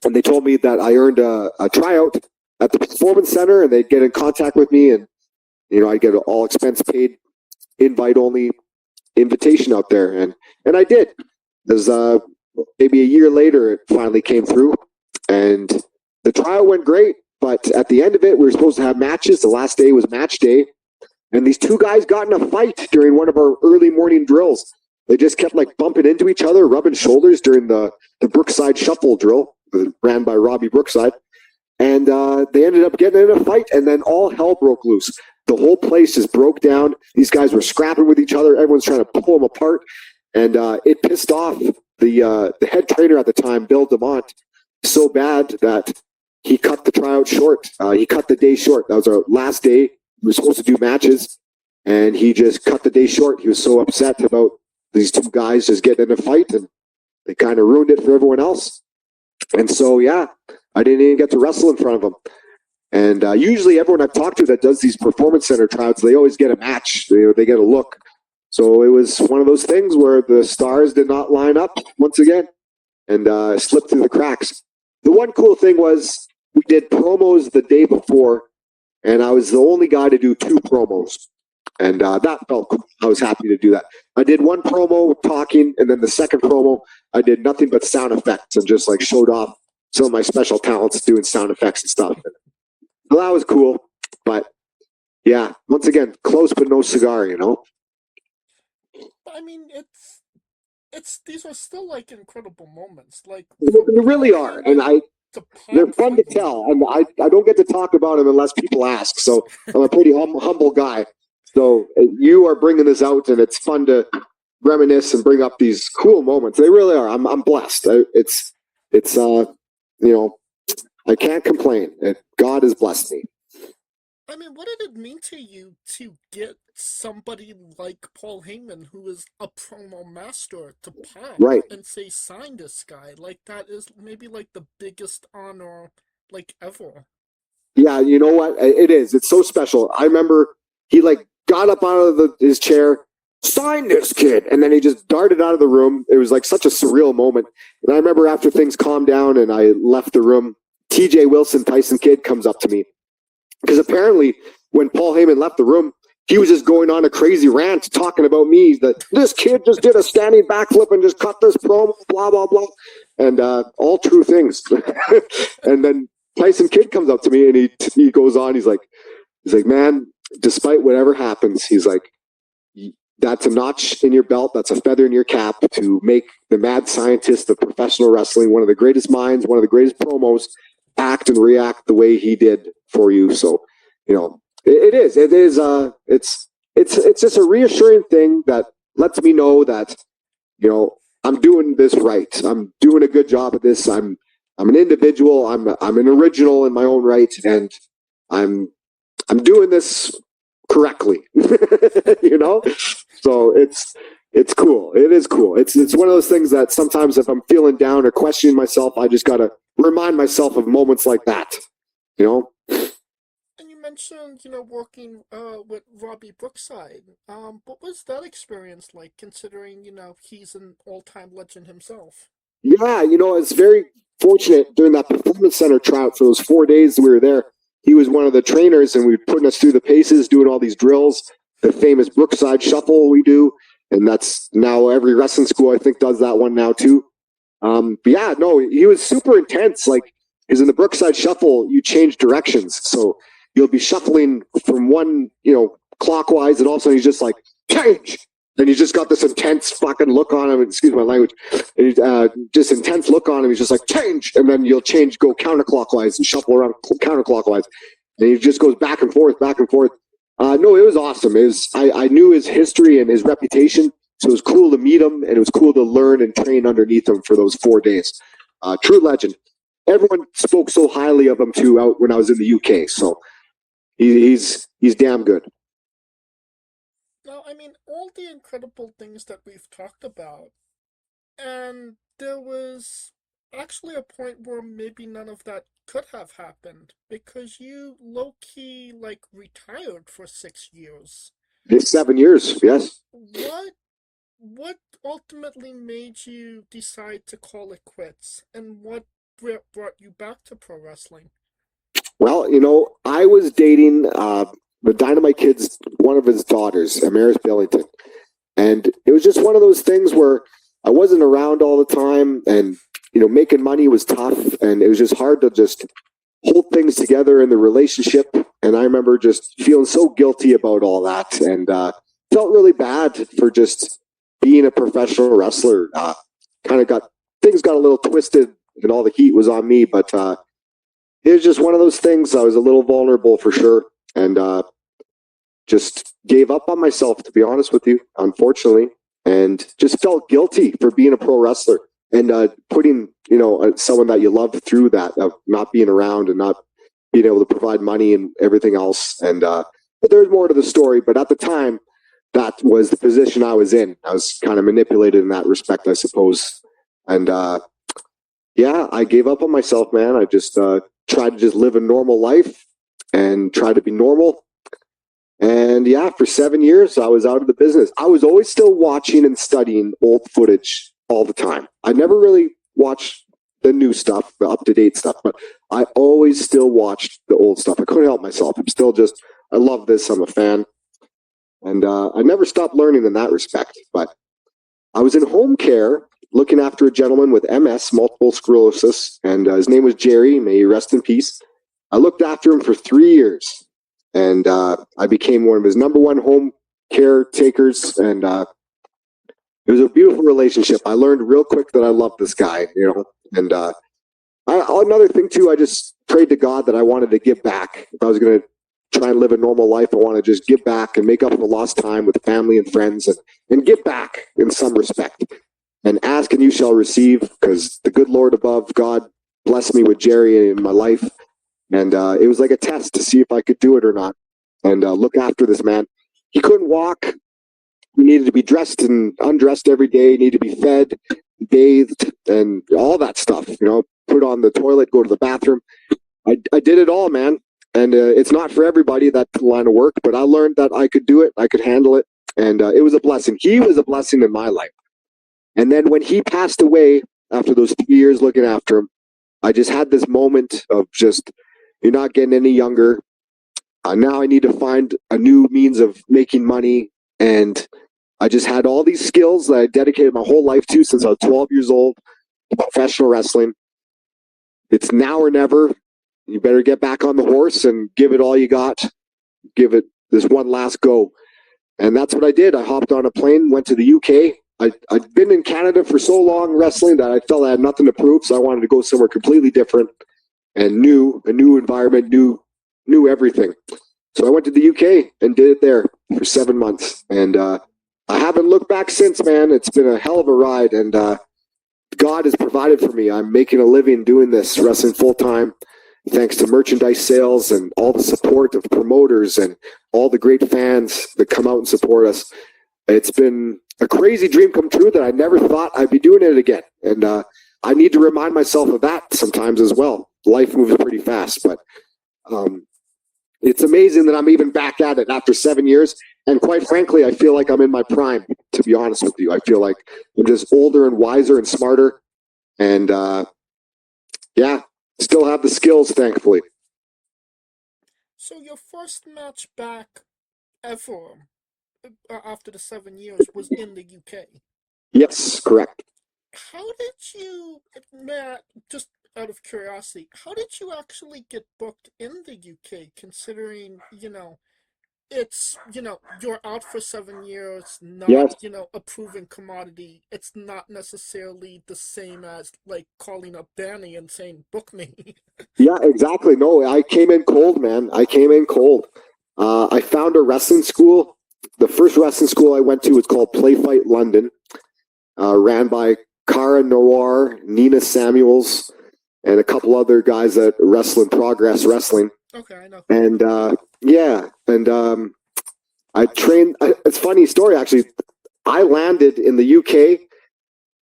And they told me that I earned a tryout at the Performance Center, and they'd get in contact with me, and I'd get an all expense paid, invite only invitation out there, and I did. There's maybe a year later, it finally came through, and the trial went great. But at the end of it, we were supposed to have matches. The last day was match day. And these two guys got in a fight during one of our early morning drills. They just kept like bumping into each other, rubbing shoulders during the Brookside Shuffle drill ran by Robbie Brookside. And they ended up getting in a fight, and then all hell broke loose. The whole place just broke down. These guys were scrapping with each other. Everyone's trying to pull them apart. And it pissed off the head trainer at the time, Bill DeMont, so bad that he cut the tryout short. He cut the day short. That was our last day. We were supposed to do matches, and he just cut the day short. He was so upset about these two guys just getting in a fight, and they kind of ruined it for everyone else. And so, yeah, I didn't even get to wrestle in front of him. And usually everyone I've talked to that does these Performance Center tryouts, they always get a match. They get a look. So it was one of those things where the stars did not line up once again and slipped through the cracks. The one cool thing was we did promos the day before, and I was the only guy to do 2 promos. And that felt cool. I was happy to do that. I did one promo talking, and then the second promo, I did nothing but sound effects and just like showed off some of my special talents doing sound effects and stuff. So that was cool. But yeah, once again, close but no cigar, I mean, it's these are still like incredible moments. Like they really are, and they're fun to tell, and I don't get to talk about them unless people ask. So I'm a pretty humble guy. So you are bringing this out, and it's fun to reminisce and bring up these cool moments. They really are. I'm blessed. It's I can't complain. God has blessed me. I mean, what did it mean to you to get somebody like Paul Heyman, who is a promo master, to pop Right. and say, "Sign this guy"? Like, that is maybe like the biggest honor like ever. Yeah, you know what? It is. It's so special. I remember he like got up out of his chair, "Sign this, kid," and then he just darted out of the room. It was like such a surreal moment. And I remember after things calmed down and I left the room, TJ Wilson, Tyson Kidd, comes up to me. Because apparently when Paul Heyman left the room, he was just going on a crazy rant talking about me, that this kid just did a standing backflip and just cut this promo, blah, blah, blah. And all true things. And then Tyson Kidd comes up to me and he goes on, he's like, "Man, despite whatever happens," he's like, "that's a notch in your belt, that's a feather in your cap to make the mad scientist of professional wrestling, one of the greatest minds, one of the greatest promos, act and react the way he did for you." So, it's just a reassuring thing that lets me know that, I'm doing this right. I'm doing a good job at this. I'm an individual. I'm an original in my own right, and I'm doing this correctly. So it's cool. It is cool. It's one of those things that sometimes if I'm feeling down or questioning myself, I just gotta remind myself of moments like that. And you mentioned, working with Robbie Brookside. What was that experience like, considering, he's an all-time legend himself? Yeah, it's very fortunate during that Performance Center tryout for those 4 days we were there. He was one of the trainers, and we were putting us through the paces, doing all these drills, the famous Brookside Shuffle we do, and that's now every wrestling school, I think, does that one now too. But yeah, no, he was super intense. Like, because in the Brookside Shuffle, you change directions. So you'll be shuffling from one, clockwise, and all of a sudden he's just like, "Change!" And he's just got this intense fucking look on him. Excuse my language. And he's, just intense look on him. He's just like, "Change!" And then you'll change, go counterclockwise and shuffle around counterclockwise. and he just goes back and forth, back and forth. No, it was awesome. I knew his history and his reputation, so it was cool to meet him, and it was cool to learn and train underneath him for those 4 days. True legend. Everyone spoke so highly of him too out when I was in the UK. So he's damn good. Now, I mean, all the incredible things that we've talked about, and there was actually a point where maybe none of that could have happened because you low-key, like, retired for 6 years. It's 7 years, yes. What ultimately made you decide to call it quits, and what brought you back to pro wrestling? Well, I was dating the Dynamite Kid's one of his daughters, Amaris Billington, and it was just one of those things where I wasn't around all the time, and making money was tough, and it was just hard to just hold things together in the relationship. And I remember just feeling so guilty about all that, and felt really bad for just being a professional wrestler. Things got a little twisted, and all the heat was on me. But it was just one of those things. I was a little vulnerable for sure, and just gave up on myself, to be honest with you, unfortunately, and just felt guilty for being a pro wrestler and putting someone that you loved through that of not being around and not being able to provide money and everything else. And but there's more to the story. But at the time, that was the position I was in. I was kind of manipulated in that respect, I suppose. And I gave up on myself, man. I just tried to just live a normal life and try to be normal. And for 7 years, I was out of the business. I was always still watching and studying old footage all the time. I never really watched the new stuff, the up-to-date stuff, but I always still watched the old stuff. I couldn't help myself. I'm still just, I love this. I'm a fan. And I never stopped learning in that respect. But I was in home care looking after a gentleman with MS, multiple sclerosis, and his name was Jerry. May he rest in peace. I looked after him for 3 years, and I became one of his number one home caretakers, and it was a beautiful relationship. I learned real quick that I loved this guy, and another thing too, I just prayed to God that I wanted to give back. If I was going to try and live a normal life, I want to just give back and make up for lost time with family and friends, and give back in some respect. And ask and you shall receive, because the good Lord above, God, blessed me with Jerry in my life. And it was like a test to see if I could do it or not. And look after this man. He couldn't walk. He needed to be dressed and undressed every day. He needed to be fed, bathed, and all that stuff. Put on the toilet, go to the bathroom. I did it all, man. And it's not for everybody, that line of work, but I learned that I could do it. I could handle it. And it was a blessing. He was a blessing in my life. And then when he passed away, after those 3 years looking after him, I just had this moment of just, you're not getting any younger. Now I need to find a new means of making money. And I just had all these skills that I dedicated my whole life to since I was 12 years old, professional wrestling. It's now or never. You better get back on the horse and give it all you got. Give it this one last go. And that's what I did. I hopped on a plane, went to the UK. I'd been in Canada for so long wrestling that I felt I had nothing to prove, so I wanted to go somewhere completely different and a new environment, new everything. So I went to the UK and did it there for 7 months. And I haven't looked back since, man. It's been a hell of a ride, and God has provided for me. I'm making a living doing this, wrestling full-time, thanks to merchandise sales and all the support of promoters and all the great fans that come out and support us. It's been a crazy dream come true that I never thought I'd be doing it again. And I need to remind myself of that sometimes as well. Life moves pretty fast, but it's amazing that I'm even back at it after 7 years. And quite frankly, I feel like I'm in my prime, to be honest with you. I feel like I'm just older and wiser and smarter. And still have the skills, thankfully. So your first match back ever after the 7 years was in the UK. Yes, correct. How did you, Matt, just out of curiosity, how did you actually get booked in the UK, considering, it's, you're out for 7 years, not, Yes. a proven commodity. It's not necessarily the same as, like, calling up Danny and saying, book me. Yeah, exactly. No, I came in cold, man. I came in cold. I found a wrestling school. The first wrestling school I went to was called Play Fight London, ran by Cara Noir, Nina Samuels, and a couple other guys that wrestle in Progress Wrestling. Okay, I know. And I trained. It's a funny story, actually. I landed in the UK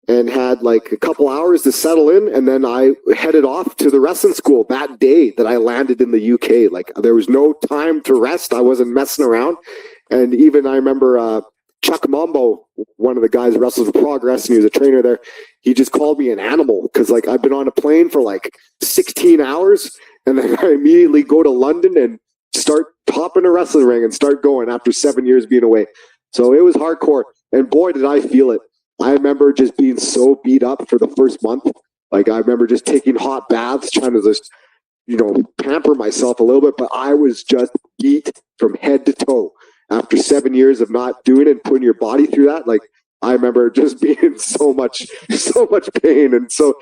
and had like a couple hours to settle in, and then I headed off to the wrestling school that day that I landed in the UK. Like, there was no time to rest. I wasn't messing around. And even I remember Chuck Mumbo, one of the guys who wrestles for Progress, and he was a trainer there. He just called me an animal because, like, I've been on a plane for like 16 hours, and then I immediately go to London and start hopping a wrestling ring and start going after 7 years being away. So it was hardcore, and boy, did I feel it. I remember just being so beat up for the first month. Like, I remember just taking hot baths, trying to just, pamper myself a little bit, but I was just beat from head to toe after 7 years of not doing it and putting your body through that. Like, I remember just being in so much pain and so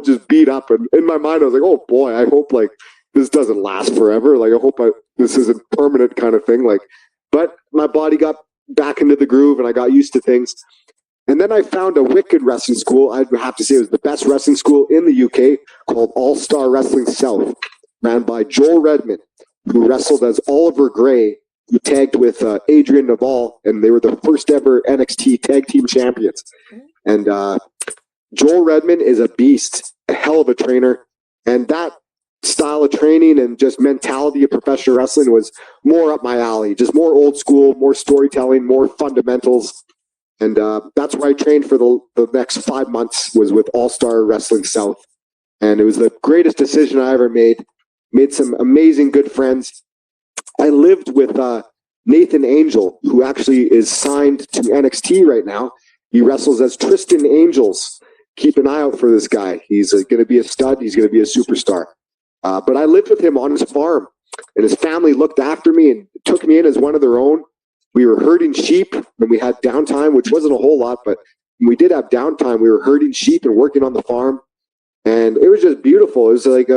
just beat up. And in my mind, I was like, oh boy, I hope like this doesn't last forever. Like, I hope this isn't permanent kind of thing. Like, but my body got back into the groove and I got used to things. And then I found a wicked wrestling school. I'd have to say it was the best wrestling school in the UK, called All Star Wrestling South, ran by Joel Redmond, who wrestled as Oliver Gray, who tagged with Adrian Naval, and they were the first ever NXT Tag Team Champions. And Joel Redmond is a beast, a hell of a trainer. And that style of training and just mentality of professional wrestling was more up my alley, just more old school, more storytelling, more fundamentals. And that's where I trained for the next 5 months, was with All Star Wrestling South. And it was the greatest decision I ever made. Made some amazing good friends. I lived with Nathan Angel, who actually is signed to NXT right now. He wrestles as Tristan Angels. Keep an eye out for this guy. He's going to be a stud. He's going to be a superstar. But I lived with him on his farm, and his family looked after me and took me in as one of their own. We were herding sheep, and we had downtime, which wasn't a whole lot, but when we did have downtime, we were herding sheep and working on the farm. And it was just beautiful. It was like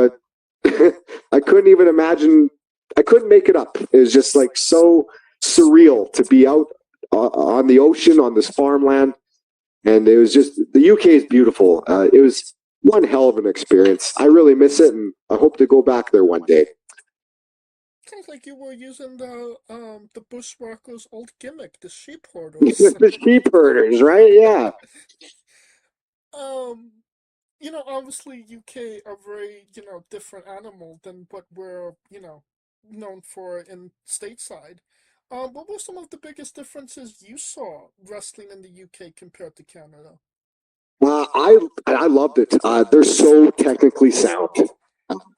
I couldn't even imagine. I couldn't make it up. It was just like so surreal to be out on the ocean on this farmland. And it was just, the UK is beautiful. It was one hell of an experience. I really miss it, and I hope to go back there one day. Sounds like you were using the bushwhackers' old gimmick, the sheep herders. The sheep herders, right? Yeah. Obviously UK are very, different animal than what we're, known for in stateside. What were some of the biggest differences you saw wrestling in the UK compared to Canada? I loved it. They're so technically sound.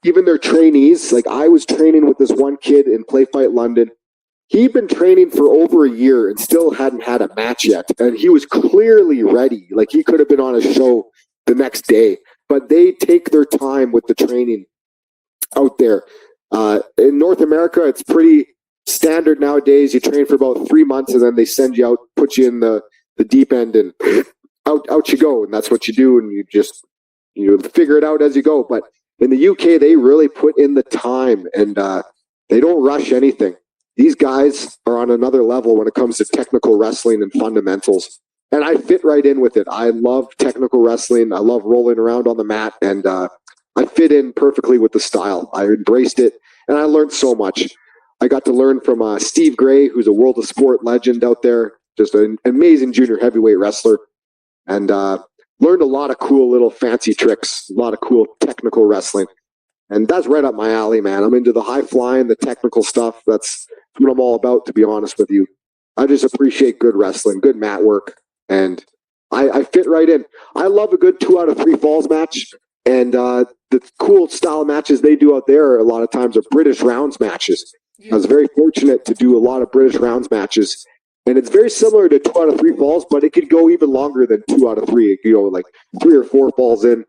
Even their trainees, like I was training with this one kid in Play Fight London. He'd been training for over a year and still hadn't had a match yet. And he was clearly ready. Like, he could have been on a show the next day. But they take their time with the training out there. In North America, it's pretty standard nowadays. You train for about 3 months and then they send you out, put you in the deep end, and out you go. And that's what you do. And you figure it out as you go. But in the UK, they really put in the time, and they don't rush anything. These guys are on another level when it comes to technical wrestling and fundamentals. And I fit right in with it. I love technical wrestling. I love rolling around on the mat, and I fit in perfectly with the style. I embraced it, and I learned so much. I got to learn from Steve Gray, who's a World of Sport legend out there, just an amazing junior heavyweight wrestler, and learned a lot of cool little fancy tricks, a lot of cool technical wrestling. And that's right up my alley, man. I'm into the high flying, the technical stuff. That's what I'm all about, to be honest with you. I just appreciate good wrestling, good mat work, and I fit right in. I love a good 2 out of 3 falls match, and the cool style matches they do out there a lot of times are British rounds matches. I was very fortunate to do a lot of British rounds matches, and it's very similar to 2 out of 3 falls, but it could go even longer than 2 out of 3. It could go like 3 or 4 falls in,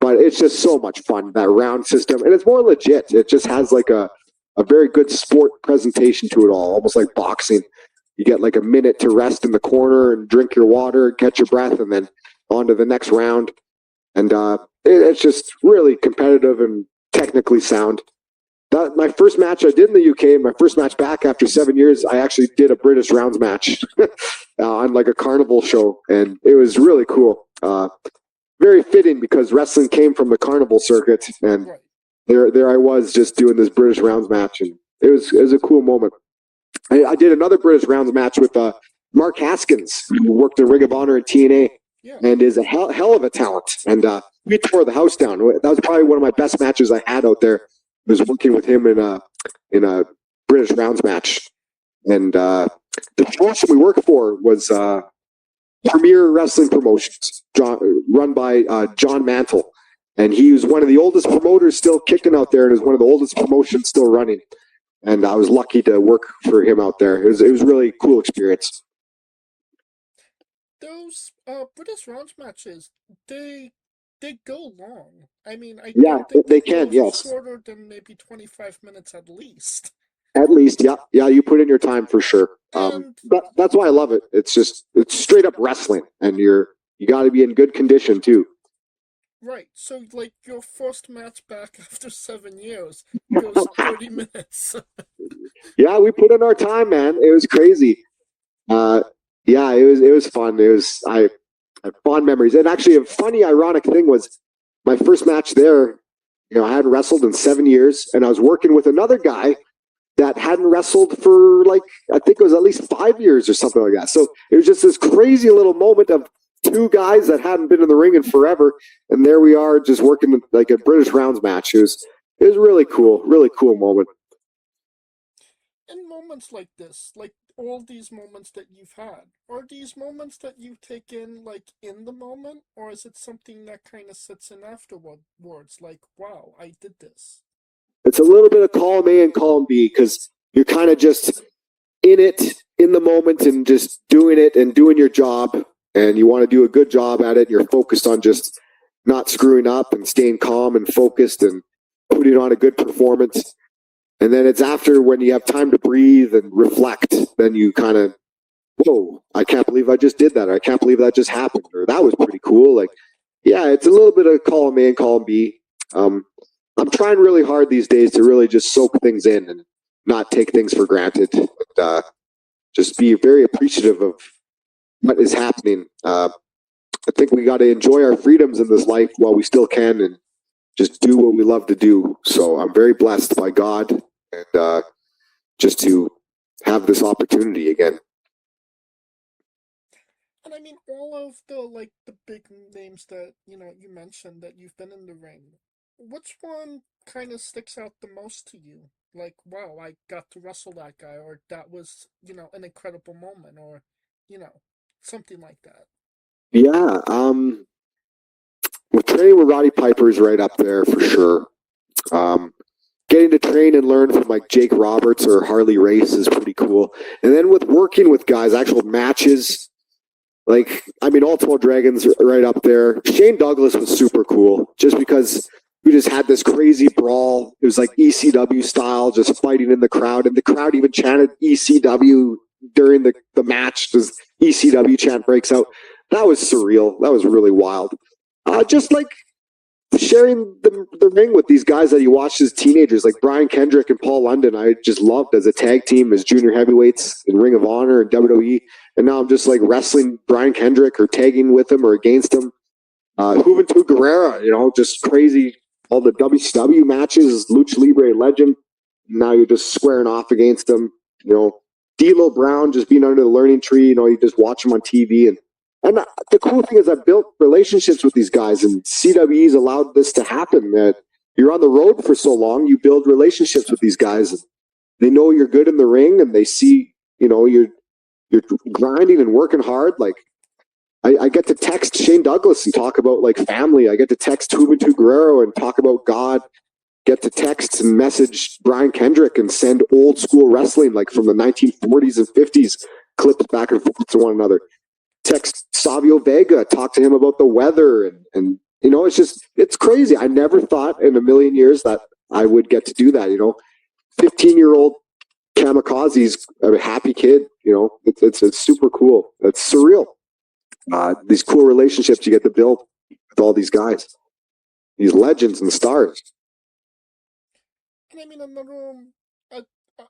but it's just so much fun, that round system, and it's more legit. It just has like a a very good sport presentation to it all, almost like boxing. You get like a minute to rest in the corner and drink your water, catch your breath, and then on to the next round. And it's just really competitive and technically sound. My first match I did in the UK, my first match back after 7 years, I actually did a British rounds match on like a carnival show, and it was really cool. Very fitting because wrestling came from the carnival circuit, and there I was just doing this British rounds match, and it was a cool moment. I did another British rounds match with Mark Haskins, who worked in Ring of Honor and TNA, and is a hell of a talent. And we tore the house down. That was probably one of my best matches I had out there. Was working with him in a British rounds match, and the promotion we worked for was Premier Wrestling Promotions, run by John Mantle, and he was one of the oldest promoters still kicking out there, and is one of the oldest promotions still running. And I was lucky to work for him out there. It was a really cool experience. Those British rounds matches, they go long. I mean, they can, yes. Shorter than maybe 25 minutes at least. At least, yeah. You put in your time for sure. That's why I love it. It's straight up wrestling, and you got to be in good condition too. Right. So, like, your first match back after 7 years goes 30 minutes. Yeah, we put in our time, man. It was crazy. It was fun. I have fond memories. And actually, a funny, ironic thing was my first match there. I hadn't wrestled in 7 years, and I was working with another guy that hadn't wrestled for I think it was at least 5 years or something like that. So it was just this crazy little moment of two guys that hadn't been in the ring in forever, and there we are just working like a British rounds match. It was really cool moment. And moments like this, like all these moments that you've had, are these moments that you take in like in the moment, or is it something that kind of sits in afterwards? Like, wow, I did this. It's a little bit of column A and column B, because you're kind of just in it in the moment and just doing it and doing your job, and you want to do a good job at it. You're focused on just not screwing up and staying calm and focused and putting on a good performance. And then it's after, when you have time to breathe and reflect, then you kind of, whoa, I can't believe I just did that. Or I can't believe that just happened. Or that was pretty cool. Like, yeah, it's a little bit of column A and column B. I'm trying really hard these days to really just soak things in and not take things for granted. And, just be very appreciative of what is happening. I think we got to enjoy our freedoms in this life while we still can, and just do what we love to do. So I'm very blessed by God, and just to have this opportunity again. And I mean, all of the big names that you mentioned that you've been in the ring, which one kind of sticks out the most to you? Like, wow, I got to wrestle that guy, or that was an incredible moment, or something like that. Yeah, well, training with Roddy Piper is right up there for sure. Getting to train and learn from like Jake Roberts or Harley Race is pretty cool. And then with working with guys, actual matches, all 12 Dragons are right up there. Shane Douglas was super cool, just because we just had this crazy brawl. It was like ECW style, just fighting in the crowd, and the crowd even chanted ECW during the match. This ECW chant breaks out. That was surreal. That was really wild. Just like sharing the ring with these guys that you watched as teenagers, like Brian Kendrick and Paul London. I just loved as a tag team, as junior heavyweights in Ring of Honor and WWE. And now I'm just like wrestling Brian Kendrick or tagging with him or against him. Juventud Guerrera, just crazy. All the WCW matches, Lucha Libre legend. Now you're just squaring off against them. D'Lo Brown just being under the learning tree. You just watch him on TV. And the cool thing is, I've built relationships with these guys, and CWE's allowed this to happen. That you're on the road for so long, you build relationships with these guys. And they know you're good in the ring, and they see, you're grinding and working hard. Like, I get to text Shane Douglas and talk about like family. I get to text Juventud Guerrero and talk about God. Get to text and message Brian Kendrick and send old school wrestling, like from the 1940s and 50s, clips back and forth to one another. Text Savio Vega, talk to him about the weather, and it's crazy. I never thought in a million years that I would get to do that. 15-year-old kamikazes, a happy kid. You know, it's super cool. It's surreal. These cool relationships you get to build with all these guys, these legends and stars. And I mean,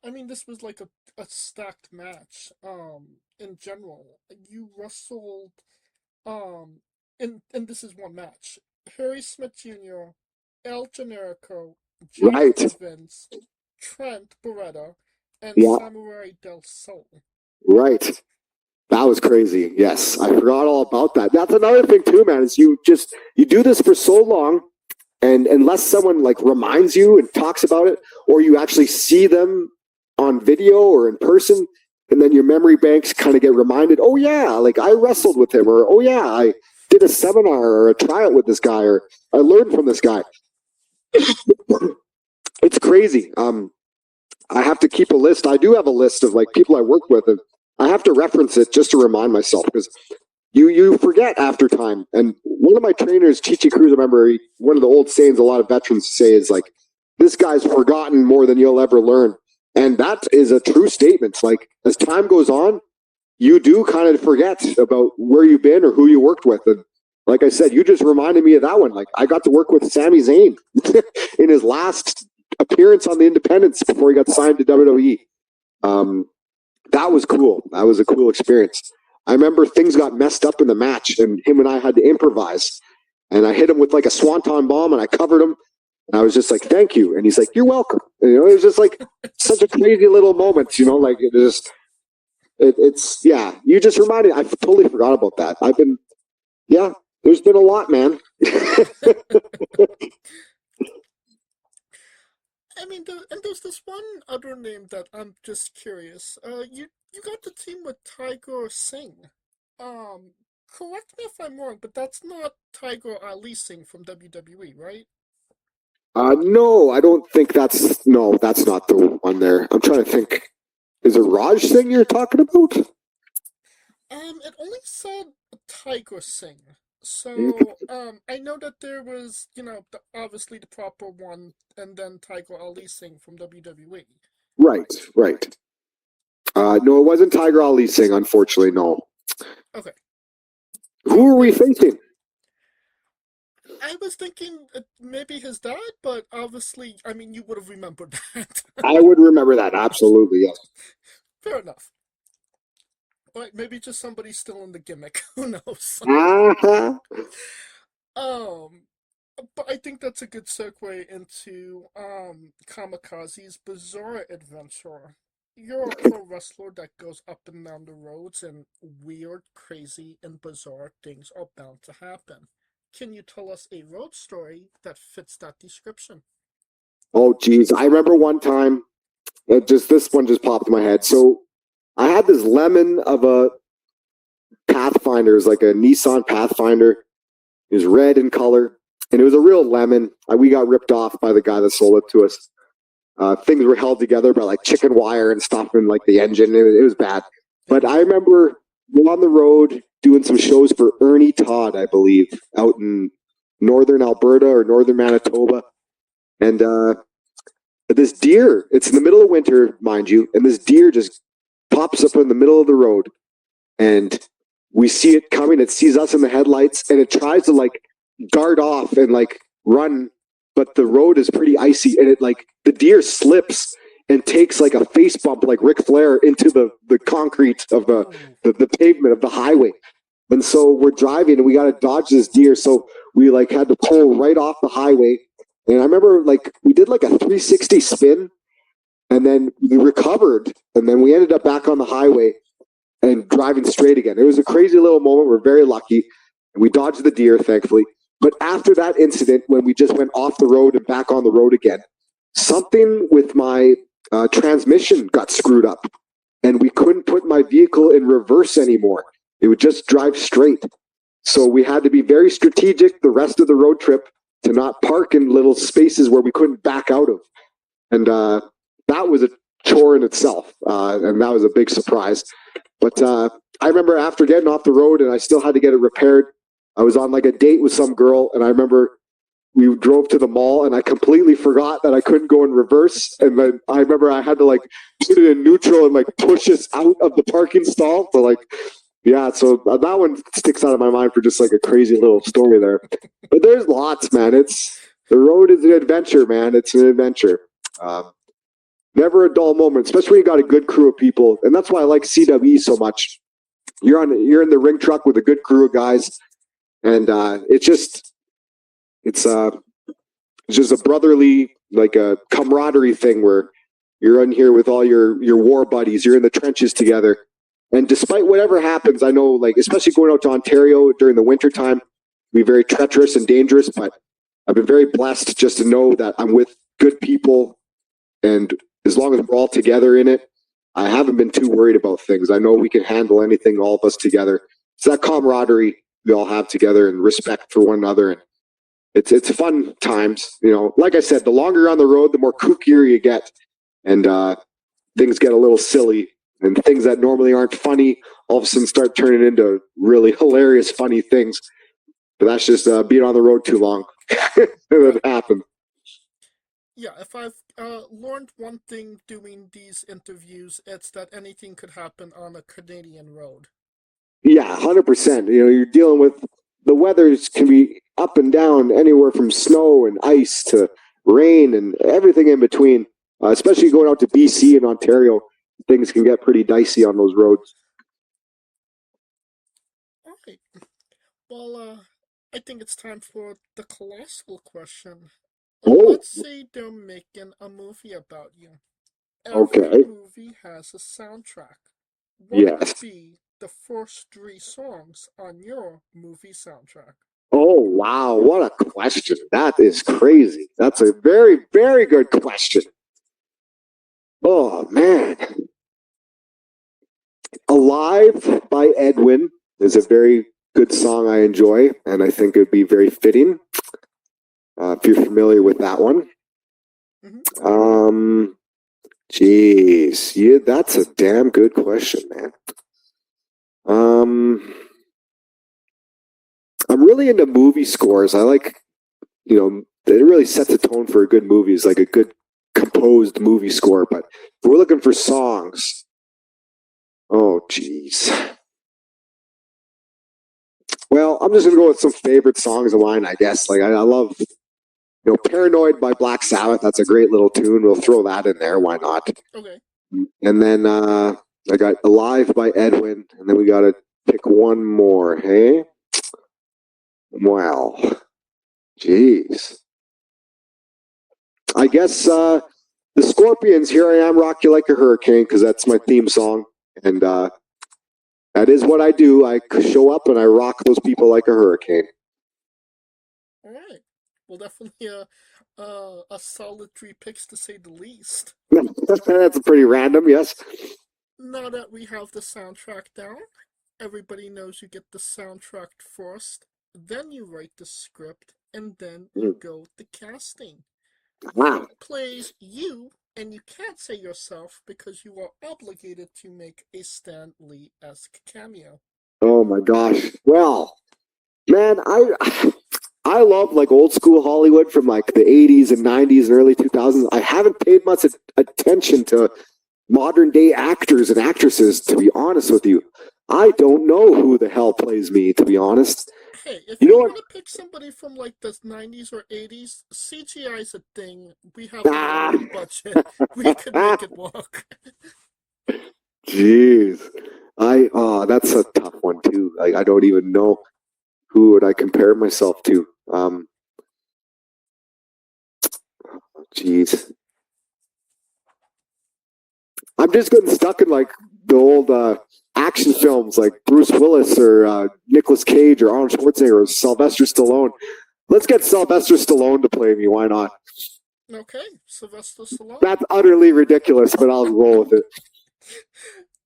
I mean, this was like a stacked match. In general, you wrestled, and this is one match. Harry Smith Jr., El Generico, Jay Right. Evans, Trent Beretta, and Yeah. Samurai Del Sol. Right. That was crazy. Yes, I forgot all about that. That's another thing too, man. Is you do this for so long, and unless someone like reminds you and talks about it, or you actually see them on video or in person, and then your memory banks kind of get reminded. Oh yeah, like I wrestled with him, or oh yeah, I did a seminar or a tryout with this guy, or I learned from this guy. It's crazy. I have to keep a list. I do have a list of like people I worked with, and I have to reference it just to remind myself, because you forget after time. And one of my trainers, Chichi Cruz, I remember one of the old sayings a lot of veterans say is like, this guy's forgotten more than you'll ever learn. And that is a true statement. Like as time goes on, you do kind of forget about where you've been or who you worked with. And like I said, you just reminded me of that one. Like I got to work with Sami Zayn in his last appearance on the Independents before he got signed to WWE. That was cool. That was a cool experience. I remember things got messed up in the match, and him and I had to improvise. And I hit him with like a swanton bomb, and I covered him. And I was just like, "Thank you." And he's like, "You're welcome." And, you know, it was just like such a crazy little moment. You know, like it's yeah. You just reminded. I totally forgot about that. There's been a lot, man. I mean, and there's this one other name that I'm just curious. You got the team with Tiger Singh. Correct me if I'm wrong, but that's not Tiger Ali Singh from WWE, right? No, I don't think that's not the one there. I'm trying to think. Is it Raj Singh you're talking about? It only said Tiger Singh. So, I know that there was, you know, obviously the proper one, and then Tiger Ali Singh from WWE. Right. No, it wasn't Tiger Ali Singh, unfortunately, no. Okay. Who are we facing? I was thinking maybe his dad, but obviously, I mean, you would have remembered that. I would remember that, absolutely, yes. Fair enough. But maybe just somebody still in the gimmick. Who knows? Uh-huh. But I think that's a good segue into Kamikaze's bizarre adventure. You're a pro wrestler that goes up and down the roads, and weird, crazy, and bizarre things are bound to happen. Can you tell us a road story that fits that description? Oh, geez. I remember one time, this one just popped in my head. So I had this lemon of a Pathfinder. It was like a Nissan Pathfinder. It was red in color, and it was a real lemon. We got ripped off by the guy that sold it to us. Things were held together by like chicken wire and stuff in like the engine. It was bad. But I remember we're on the road doing some shows for Ernie Todd, I believe, out in northern Alberta or northern Manitoba. And this deer, it's in the middle of winter, mind you, and this deer just pops up in the middle of the road, and we see it coming. It sees us in the headlights, and it tries to like dart off and like run, but the road is pretty icy, and it like the deer slips and takes like a face bump like Ric Flair into the concrete of the pavement of the highway. And so we're driving, and we got to dodge this deer. So we like had to pull right off the highway. And I remember like we did like a 360 spin, and then we recovered, and then we ended up back on the highway and driving straight again. It was a crazy little moment. We're very lucky. And we dodged the deer, thankfully. But after that incident, when we just went off the road and back on the road again, something with my transmission got screwed up, and we couldn't put my vehicle in reverse anymore. It would just drive straight. So we had to be very strategic the rest of the road trip to not park in little spaces where we couldn't back out of. And that was a chore in itself, and that was a big surprise. But I remember after getting off the road, and I still had to get it repaired, I was on like a date with some girl, and I remember we drove to the mall, and I completely forgot that I couldn't go in reverse. And then I remember I had to like put it in neutral and like push us out of the parking stall. So like, yeah, so that one sticks out of my mind for just like a crazy little story there. But there's lots, man. The road is an adventure, man. It's an adventure. Never a dull moment, especially when you got a good crew of people. And that's why I like CWE so much. You're in the ring truck with a good crew of guys, and it's just a brotherly, like a camaraderie thing where you're in here with all your war buddies. You're in the trenches together, and despite whatever happens, I know, like especially going out to Ontario during the winter time, can be very treacherous and dangerous. But I've been very blessed just to know that I'm with good people, and as long as we're all together in it, I haven't been too worried about things. I know we can handle anything, all of us together. It's that camaraderie we all have together and respect for one another. And it's fun times. You know, like I said, the longer you're on the road, the more kookier you get. And things get a little silly. And things that normally aren't funny all of a sudden start turning into really hilarious, funny things. But that's just being on the road too long. It happened. Yeah, if I've learned one thing doing these interviews, it's that anything could happen on a Canadian road. Yeah, 100%. You know, you're dealing with the weathers can be up and down, anywhere from snow and ice to rain and everything in between. Especially going out to BC and Ontario, things can get pretty dicey on those roads. All right. Well, I think it's time for the colossal question. Let's say they're making a movie about you. Every movie has a soundtrack. What would be the first 3 songs on your movie soundtrack? Oh, wow. What a question. That is crazy. That's a very, very good question. Oh, man. Alive by Edwin is a very good song I enjoy, and I think it would be very fitting. If you're familiar with that one. Jeez. Yeah, that's a damn good question, man. I'm really into movie scores. I like, you know, it really sets a tone for a good movie. It's like a good composed movie score. But if we're looking for songs, oh, jeez. Well, I'm just going to go with some favorite songs of mine, I guess. Like, I love, you know, Paranoid by Black Sabbath. That's a great little tune. We'll throw that in there. Why not? Okay. And then I got Alive by Edwin. And then we got to pick one more, hey? Wow. Jeez. I guess the Scorpions, Here I Am, Rock You Like a Hurricane, because that's my theme song. And that is what I do. I show up and I rock those people like a hurricane. All right. Well, definitely a solid 3 picks to say the least. That's pretty random, yes. Now that we have the soundtrack down, everybody knows you get the soundtrack first, then you write the script, and then you go to casting. Wow. Who plays you, and you can't say yourself because you are obligated to make a Stan Lee-esque cameo. Oh my gosh. Well, man, I love like old school Hollywood from like the 80s and 90s and early 2000s. I haven't paid much attention to modern day actors and actresses, to be honest with you. I don't know who the hell plays me, to be honest. Hey, if you want to pick somebody from like the 90s or 80s, CGI is a thing. We have a budget. We could make it work. Jeez. That's a tough one too. Like, I don't even know who would I compare myself to. Jeez. I'm just getting stuck in like the old action films like Bruce Willis or Nicolas Cage or Arnold Schwarzenegger or Sylvester Stallone. Let's get Sylvester Stallone to play me. Why not? Okay, Sylvester Stallone. That's utterly ridiculous, but I'll roll with it.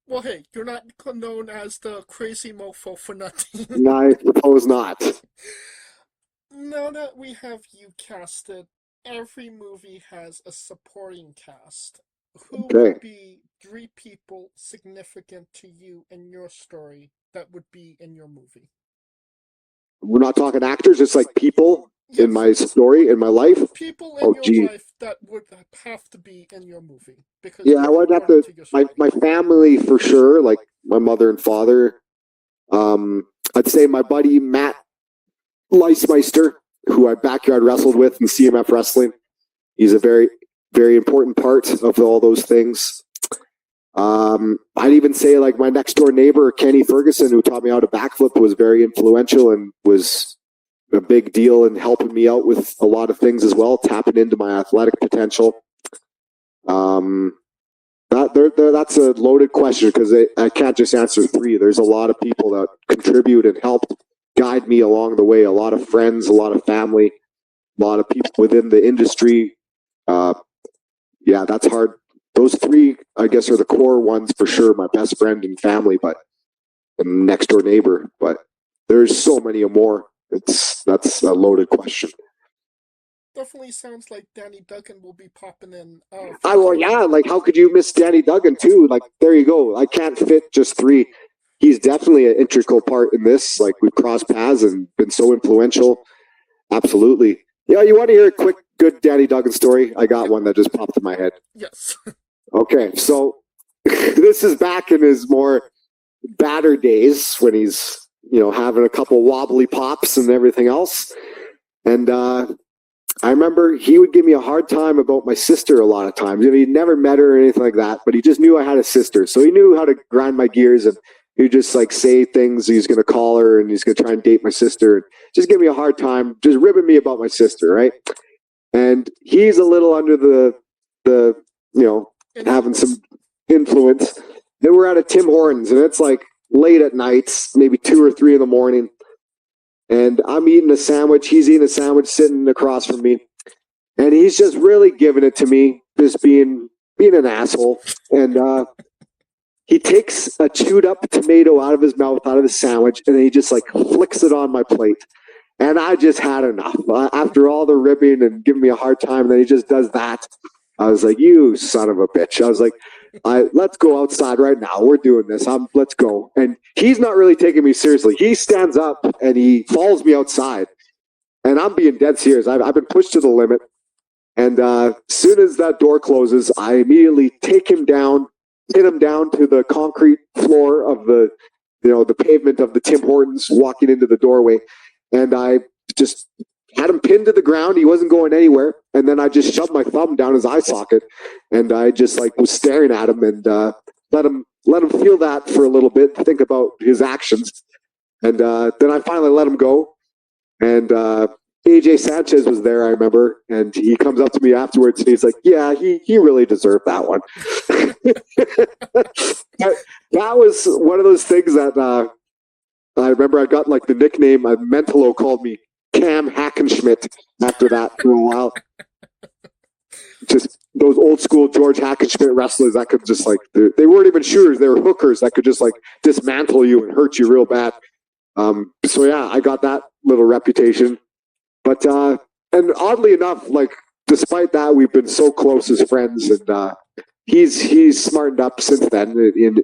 Well, hey, you're not known as the Crazy Mofo for nothing. No, I suppose not. Now that we have you casted, every movie has a supporting cast. Who would be 3 people significant to you and your story that would be in your movie? We're not talking actors, just like people. in my story, in my life. People in your life that would have to be in your movie. Because I would have to, my family for sure, like my mother and father. I'd say my buddy Matt Leismeister, who I backyard wrestled with in CMF Wrestling. He's a very, very important part of all those things. I'd even say like my next door neighbor, Kenny Ferguson, who taught me how to backflip, was very influential and was a big deal in helping me out with a lot of things as well, tapping into my athletic potential. That's a loaded question because I can't just answer three. There's a lot of people that contribute and helped guide me along the way. A lot of friends, a lot of family, a lot of people within the industry. That's hard. Those three, I guess, are the core ones for sure. My best friend and family, but the next door neighbor. But there's so many more. That's a loaded question. Definitely sounds like Danny Duggan will be popping in. Like how could you miss Danny Duggan too? Like there you go. I can't fit just three. He's definitely an integral part in this. Like we've crossed paths and been so influential. Absolutely. Yeah, you want to hear a quick, good Danny Duggan story? I got one that just popped in my head. Yes. Okay, so this is back in his more batter days when he's, having a couple wobbly pops and everything else. And I remember he would give me a hard time about my sister a lot of times. He'd never met her or anything like that, but he just knew I had a sister. So he knew how to grind my gears, and he would just like say things. He's going to call her and he's going to try and date my sister and just give me a hard time, just ribbing me about my sister, right? And he's a little under the having some influence. Then we're at a Tim Hortons, and it's like late at night, maybe 2 or 3 in the morning. And I'm eating a sandwich. He's eating a sandwich sitting across from me. And he's just really giving it to me, just being an asshole. And he takes a chewed up tomato out of his mouth, out of the sandwich, and then he just like flicks it on my plate. And I just had enough. After all the ribbing and giving me a hard time, and then he just does that. I was like, you son of a bitch. I was like, let's go outside right now. We're doing this. Let's go. And he's not really taking me seriously. He stands up and he follows me outside. And I'm being dead serious. I've been pushed to the limit. And as soon as that door closes, I immediately take him down, pin him down to the concrete floor of the pavement of the Tim Hortons, walking into the doorway. And I just had him pinned to the ground. He wasn't going anywhere. And then I just shoved my thumb down his eye socket, and I just like was staring at him and let him feel that for a little bit, think about his actions. And then I finally let him go. And AJ Sanchez was there, I remember, and he comes up to me afterwards and he's like, yeah, he really deserved that one. That was one of those things that I remember I got like the nickname, Mentalo called me Cam Hackenschmidt after that for a while. Just those old school George Hackenschmidt wrestlers that could just like, they weren't even shooters, they were hookers that could just like dismantle you and hurt you real bad. So yeah, I got that little reputation. But and oddly enough, like despite that, we've been so close as friends, and he's smartened up since then,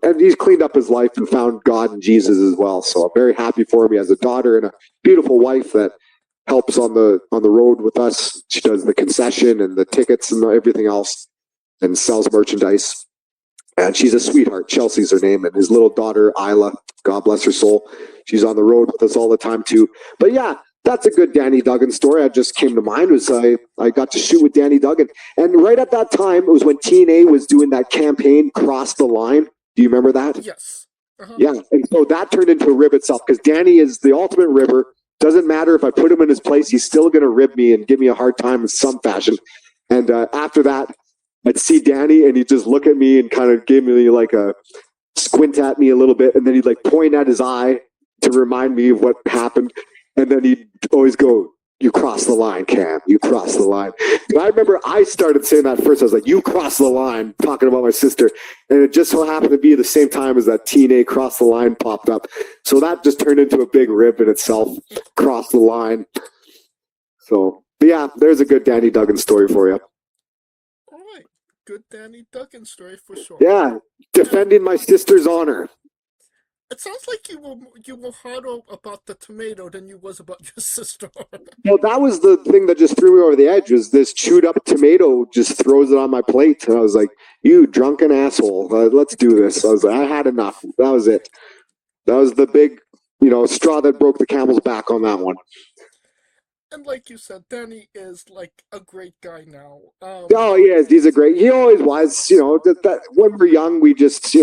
and he's cleaned up his life and found God and Jesus as well. So I'm very happy for him. He has a daughter and a beautiful wife that helps on the road with us. She does the concession and the tickets and everything else, and sells merchandise. And she's a sweetheart. Chelsea's her name, and his little daughter Isla, God bless her soul, she's on the road with us all the time too. But yeah, that's a good Danny Duggan story. I just came to mind was I got to shoot with Danny Duggan, and right at that time it was when TNA was doing that campaign, Cross the Line. Do you remember that? Yes. Uh-huh. Yeah, and so that turned into a rib itself because Danny is the ultimate ribber. Doesn't matter if I put him in his place, he's still going to rib me and give me a hard time in some fashion. And after that, I'd see Danny and he'd just look at me and kind of give me like a squint at me a little bit, and then he'd like point at his eye to remind me of what happened. And then he'd always go, you crossed the line, Cam. You crossed the line. And I remember I started saying that first. I was like, you crossed the line, talking about my sister. And it just so happened to be the same time as that TNA Cross the Line popped up. So that just turned into a big rib in itself, Cross the Line. So, but yeah, there's a good Danny Duggan story for you. All right. Good Danny Duggan story for sure. Yeah, defending my sister's honor. It sounds like you were harder about the tomato than you was about your sister. Well, that was the thing that just threw me over the edge. Was this chewed up tomato just throws it on my plate, and I was like, "You drunken asshole, let's do this." I was like, I had enough. That was it. That was the big, straw that broke the camel's back on that one. And like you said, Danny is like a great guy now. Oh, yes, he's a great. He always was. That when we're young, we just,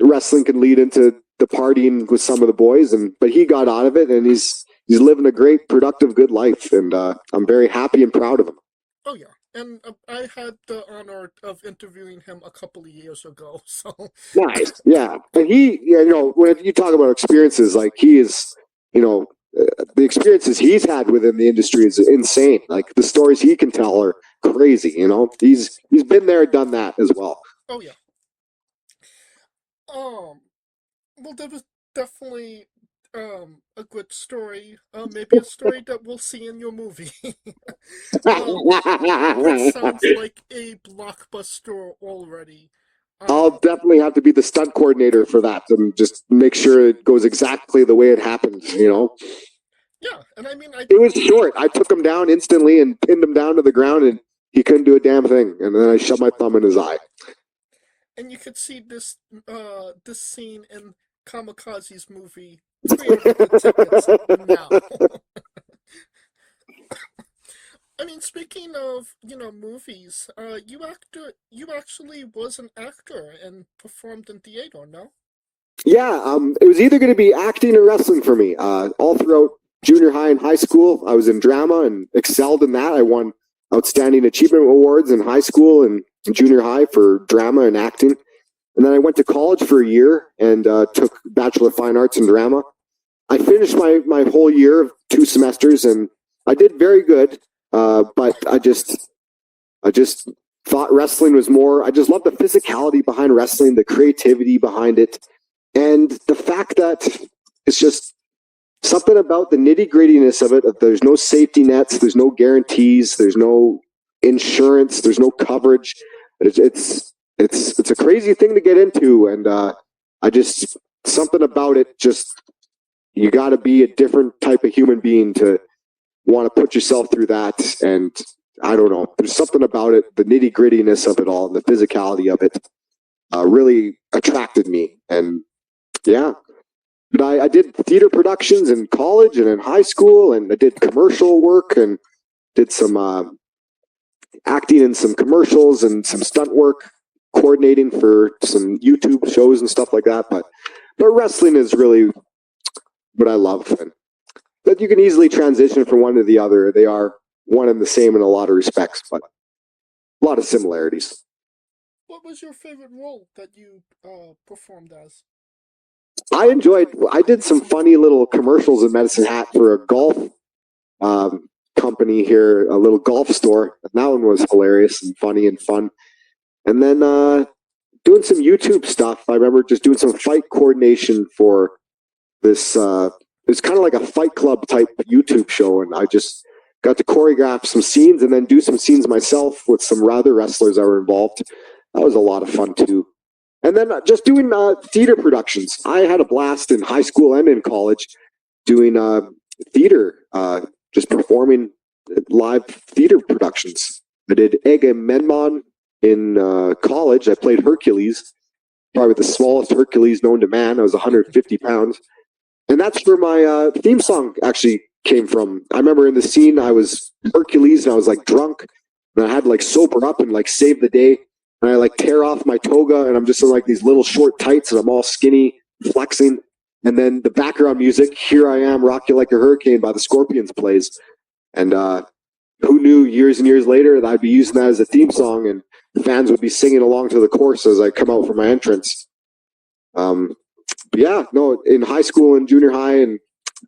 wrestling can lead into the partying with some of the boys, but he got out of it, and he's living a great, productive, good life, and I'm very happy and proud of him. Oh yeah, and I had the honor of interviewing him a couple of years ago. So nice, yeah. And he, when you talk about experiences, like he is, the experiences he's had within the industry is insane. Like the stories he can tell are crazy. He's been there, done that as well. Oh yeah. Well, there was definitely a good story. Maybe a story that we'll see in your movie. That sounds like a blockbuster already. I'll definitely have to be the stunt coordinator for that and just make sure it goes exactly the way it happened. Yeah, and I mean, it was short. I took him down instantly and pinned him down to the ground, and he couldn't do a damn thing. And then I shoved my thumb in his eye. And you could see this scene in Kamikaze's movie. Tickets now. I mean, speaking of movies, you actually was an actor and performed in theater, no? Yeah, it was either going to be acting or wrestling for me. All throughout junior high and high school, I was in drama and excelled in that. I won outstanding achievement awards in high school and junior high for drama and acting. And then I went to college for a year and took Bachelor of Fine Arts in drama. I finished my whole year of 2 semesters, and I did very good. But I just thought wrestling was more. I just love the physicality behind wrestling, the creativity behind it, and the fact that it's just something about the nitty grittiness of it. There's no safety nets, there's no guarantees, there's no insurance, there's no coverage. It's a crazy thing to get into, and something about it. Just you got to be a different type of human being to want to put yourself through that. And I don't know, there's something about it, the nitty grittiness of it all, and the physicality of it really attracted me. And yeah, but I did theater productions in college and in high school, and I did commercial work and did some acting in some commercials and some stunt work, coordinating for some YouTube shows and stuff like that. But wrestling is really what I love. And that you can easily transition from one to the other. They are one and the same in a lot of respects, but a lot of similarities. What was your favorite role that you performed as? I did some funny little commercials in Medicine Hat for a golf company here, a little golf store. And that one was hilarious and funny and fun. And then doing some YouTube stuff. I remember just doing some fight coordination for this. It's kind of like a Fight Club type YouTube show, and I just got to choreograph some scenes and then do some scenes myself with some other wrestlers that were involved. That was a lot of fun too. And then just doing theater productions. I had a blast in high school and in college doing theater, just performing live theater productions. I did Agamemnon in college. I played Hercules, probably the smallest Hercules known to man. I was 150 pounds. And that's where my theme song actually came from. I remember in the scene, I was Hercules and I was like drunk, and I had to like sober up and like save the day. And I like tear off my toga, and I'm just in like these little short tights, and I'm all skinny, flexing. And then the background music, "Here I Am, Rock You Like a Hurricane" by the Scorpions plays. And who knew years and years later that I'd be using that as a theme song, and the fans would be singing along to the chorus as I come out for my entrance. But yeah, no, in high school and junior high and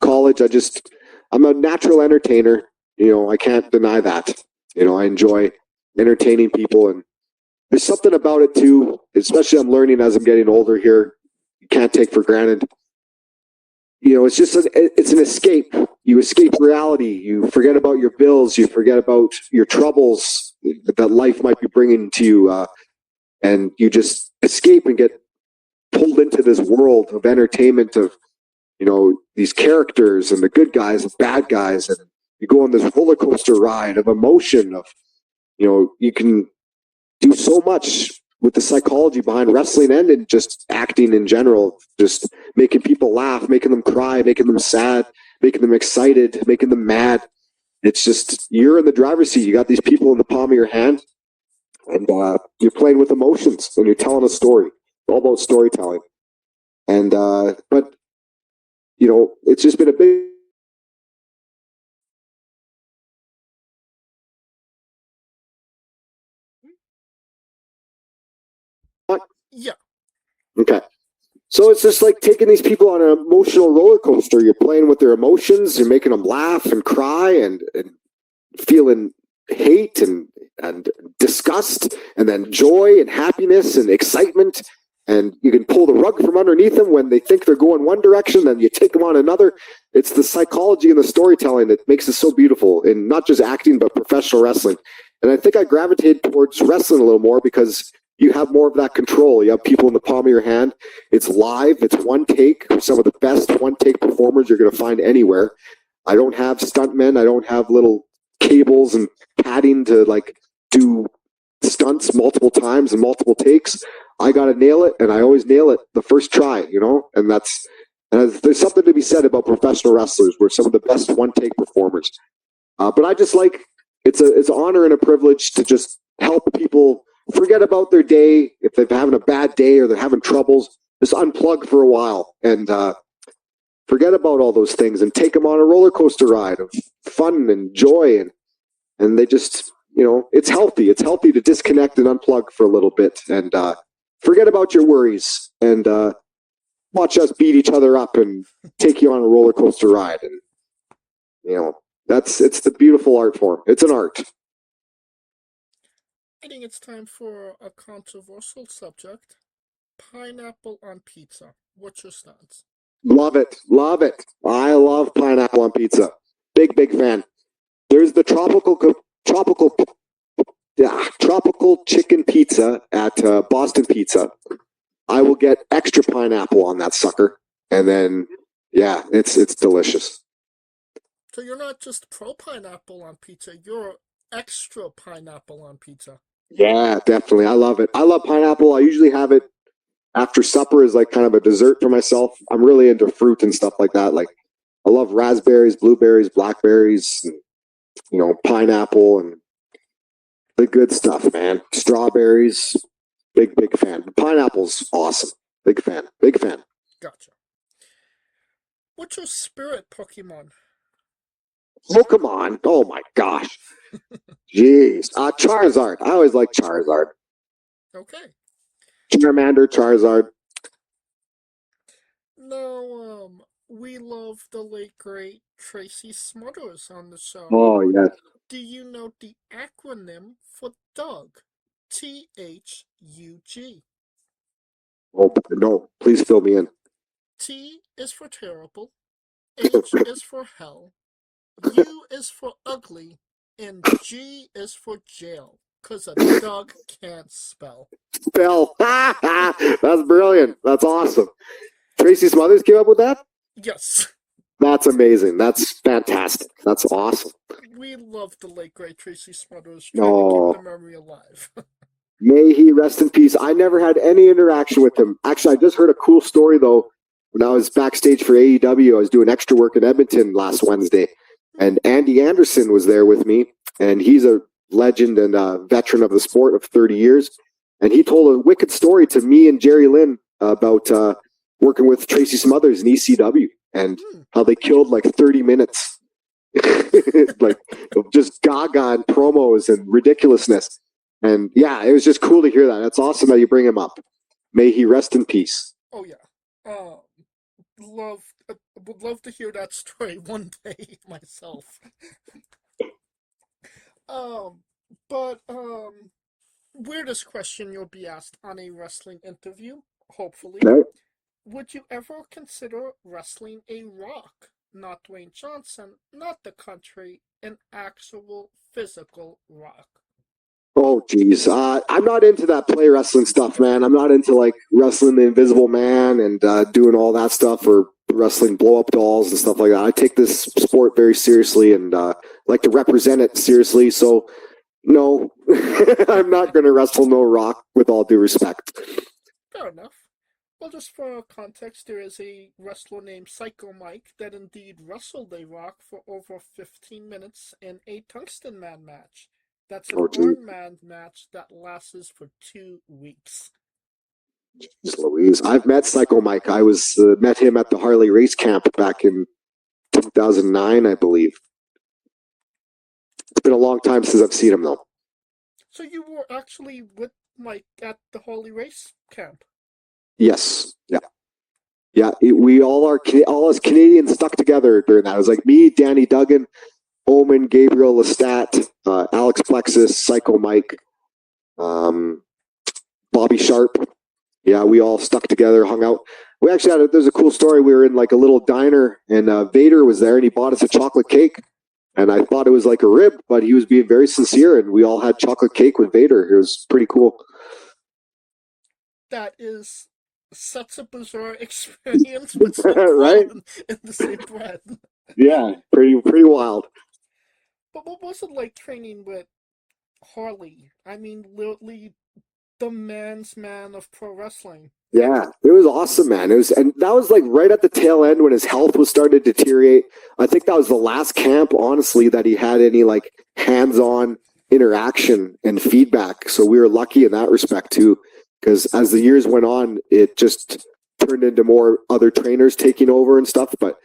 college, I'm a natural entertainer. I can't deny that. I enjoy entertaining people, and there's something about it too, especially I'm learning as I'm getting older here. You can't take for granted. It's just it's an escape. You escape reality. You forget about your bills. You forget about your troubles that life might be bringing to you, and you just escape and get pulled into this world of entertainment of, these characters and the good guys and bad guys, and you go on this roller coaster ride of emotion of, you can do so much with the psychology behind wrestling and in just acting in general, just making people laugh, making them cry, making them sad, making them excited, making them mad. It's just, you're in the driver's seat. You got these people in the palm of your hand, and you're playing with emotions, and you're telling a story. It's all about storytelling. And, but, it's just been a big, Yeah. okay. So it's just like taking these people on an emotional roller coaster. You're playing with their emotions. You're making them laugh and cry and feeling hate and disgust, and then joy and happiness and excitement. And you can pull the rug from underneath them when they think they're going one direction, then you take them on another. It's the psychology and the storytelling that makes it so beautiful in not just acting, but professional wrestling. And I think I gravitated towards wrestling a little more because you have more of that control. You have people in the palm of your hand. It's live. It's one take. Some of the best one take performers you're going to find anywhere. I don't have stuntmen. I don't have little cables and padding to do stunts multiple times and multiple takes. I got to nail it, and I always nail it the first try, and there's something to be said about professional wrestlers. We're some of the best one take performers. But I just it's an honor and a privilege to just help people forget about their day. If they're having a bad day or they're having troubles, just unplug for a while and forget about all those things and take them on a roller coaster ride of fun and joy. And they just, it's healthy. It's healthy to disconnect and unplug for a little bit and forget about your worries and watch us beat each other up and take you on a roller coaster ride. And, it's the beautiful art form. It's an art. I think it's time for a controversial subject. Pineapple on pizza. What's your stance? Love it. Love it. I love pineapple on pizza. Big fan. There's the tropical chicken pizza at Boston Pizza. I will get extra pineapple on that sucker. And then, yeah, it's delicious. So you're not just pro pineapple on pizza, you're extra pineapple on pizza. Yeah, definitely. I love it. I love pineapple. I usually have it after supper as kind of a dessert for myself. I'm really into fruit and stuff like that. I love raspberries, blueberries, blackberries, and, pineapple and the good stuff, man. Strawberries, big fan. Pineapple's awesome. Big fan. Gotcha. What's your spirit Pokemon? Pokemon. Oh my gosh. Jeez. Charizard. I always like Charizard. Okay. Charmander, Charizard. Now, we love the late great Tracy Smothers on the show. Oh, yes. Do you know the acronym for Doug? THUG. Oh, no. Please fill me in. T is for terrible. H is for hell. U is for ugly. And G is for jail. Because a Doug can't spell. Spell. That's brilliant. That's awesome. Tracy Smothers came up with that? Yes. That's amazing. That's fantastic. That's awesome. We love the late great Tracy Smothers. Trying to keep the memory alive. May he rest in peace. I never had any interaction with him. Actually, I just heard a cool story, though. When I was backstage for AEW, I was doing extra work in Edmonton last Wednesday. And Andy Anderson was there with me. And he's a legend and a veteran of the sport of 30 years. And he told a wicked story to me and Jerry Lynn about working with Tracy Smothers in ECW and how they killed 30 minutes. Just gaga and promos and ridiculousness. And yeah, it was just cool to hear that. It's awesome that you bring him up. May he rest in peace. Oh yeah. Would love to hear that story one day myself. Weirdest question you'll be asked on a wrestling interview, hopefully. Okay. Would you ever consider wrestling a Rock? Not Dwayne Johnson, not the country, an actual physical Rock. Oh, geez. I'm not into that play wrestling stuff, man. I'm not into like wrestling the Invisible Man and doing all that stuff or wrestling blow up dolls and stuff like that. I take this sport very seriously and like to represent it seriously. So, no, I'm not going to wrestle no Rock with all due respect. Fair enough. Well, just for context, there is a wrestler named Psycho Mike that indeed wrestled a Rock for over 15 minutes in a Tungsten Man match. That's an Iron Man match that lasts for 2 weeks. Jeez Louise. I've met Psycho Mike. I was met him at the Harley race camp back in 2009, I believe. It's been a long time since I've seen him, though. So you were actually with Mike at the Harley race camp? Yes. Yeah. Yeah. We all as Canadians stuck together during that. It was like me, Danny Duggan, Omen, Gabriel Lestat, Alex Plexus, Psycho Mike, Bobby Sharp. Yeah, we all stuck together, hung out. We actually there's a cool story. We were in like a little diner and Vader was there and he bought us a chocolate cake. And I thought it was like a rib, but he was being very sincere and we all had chocolate cake with Vader. It was pretty cool. That is such a bizarre experience, but so right? in the same breath. Yeah, pretty wild. But what was it like training with Harley? I mean, literally the man's man of pro wrestling. Yeah, it was awesome, man. And that was like right at the tail end when his health was starting to deteriorate. I think that was the last camp, honestly, that he had any like hands-on interaction and feedback. So we were lucky in that respect too, because as the years went on, it just turned into more other trainers taking over and stuff. But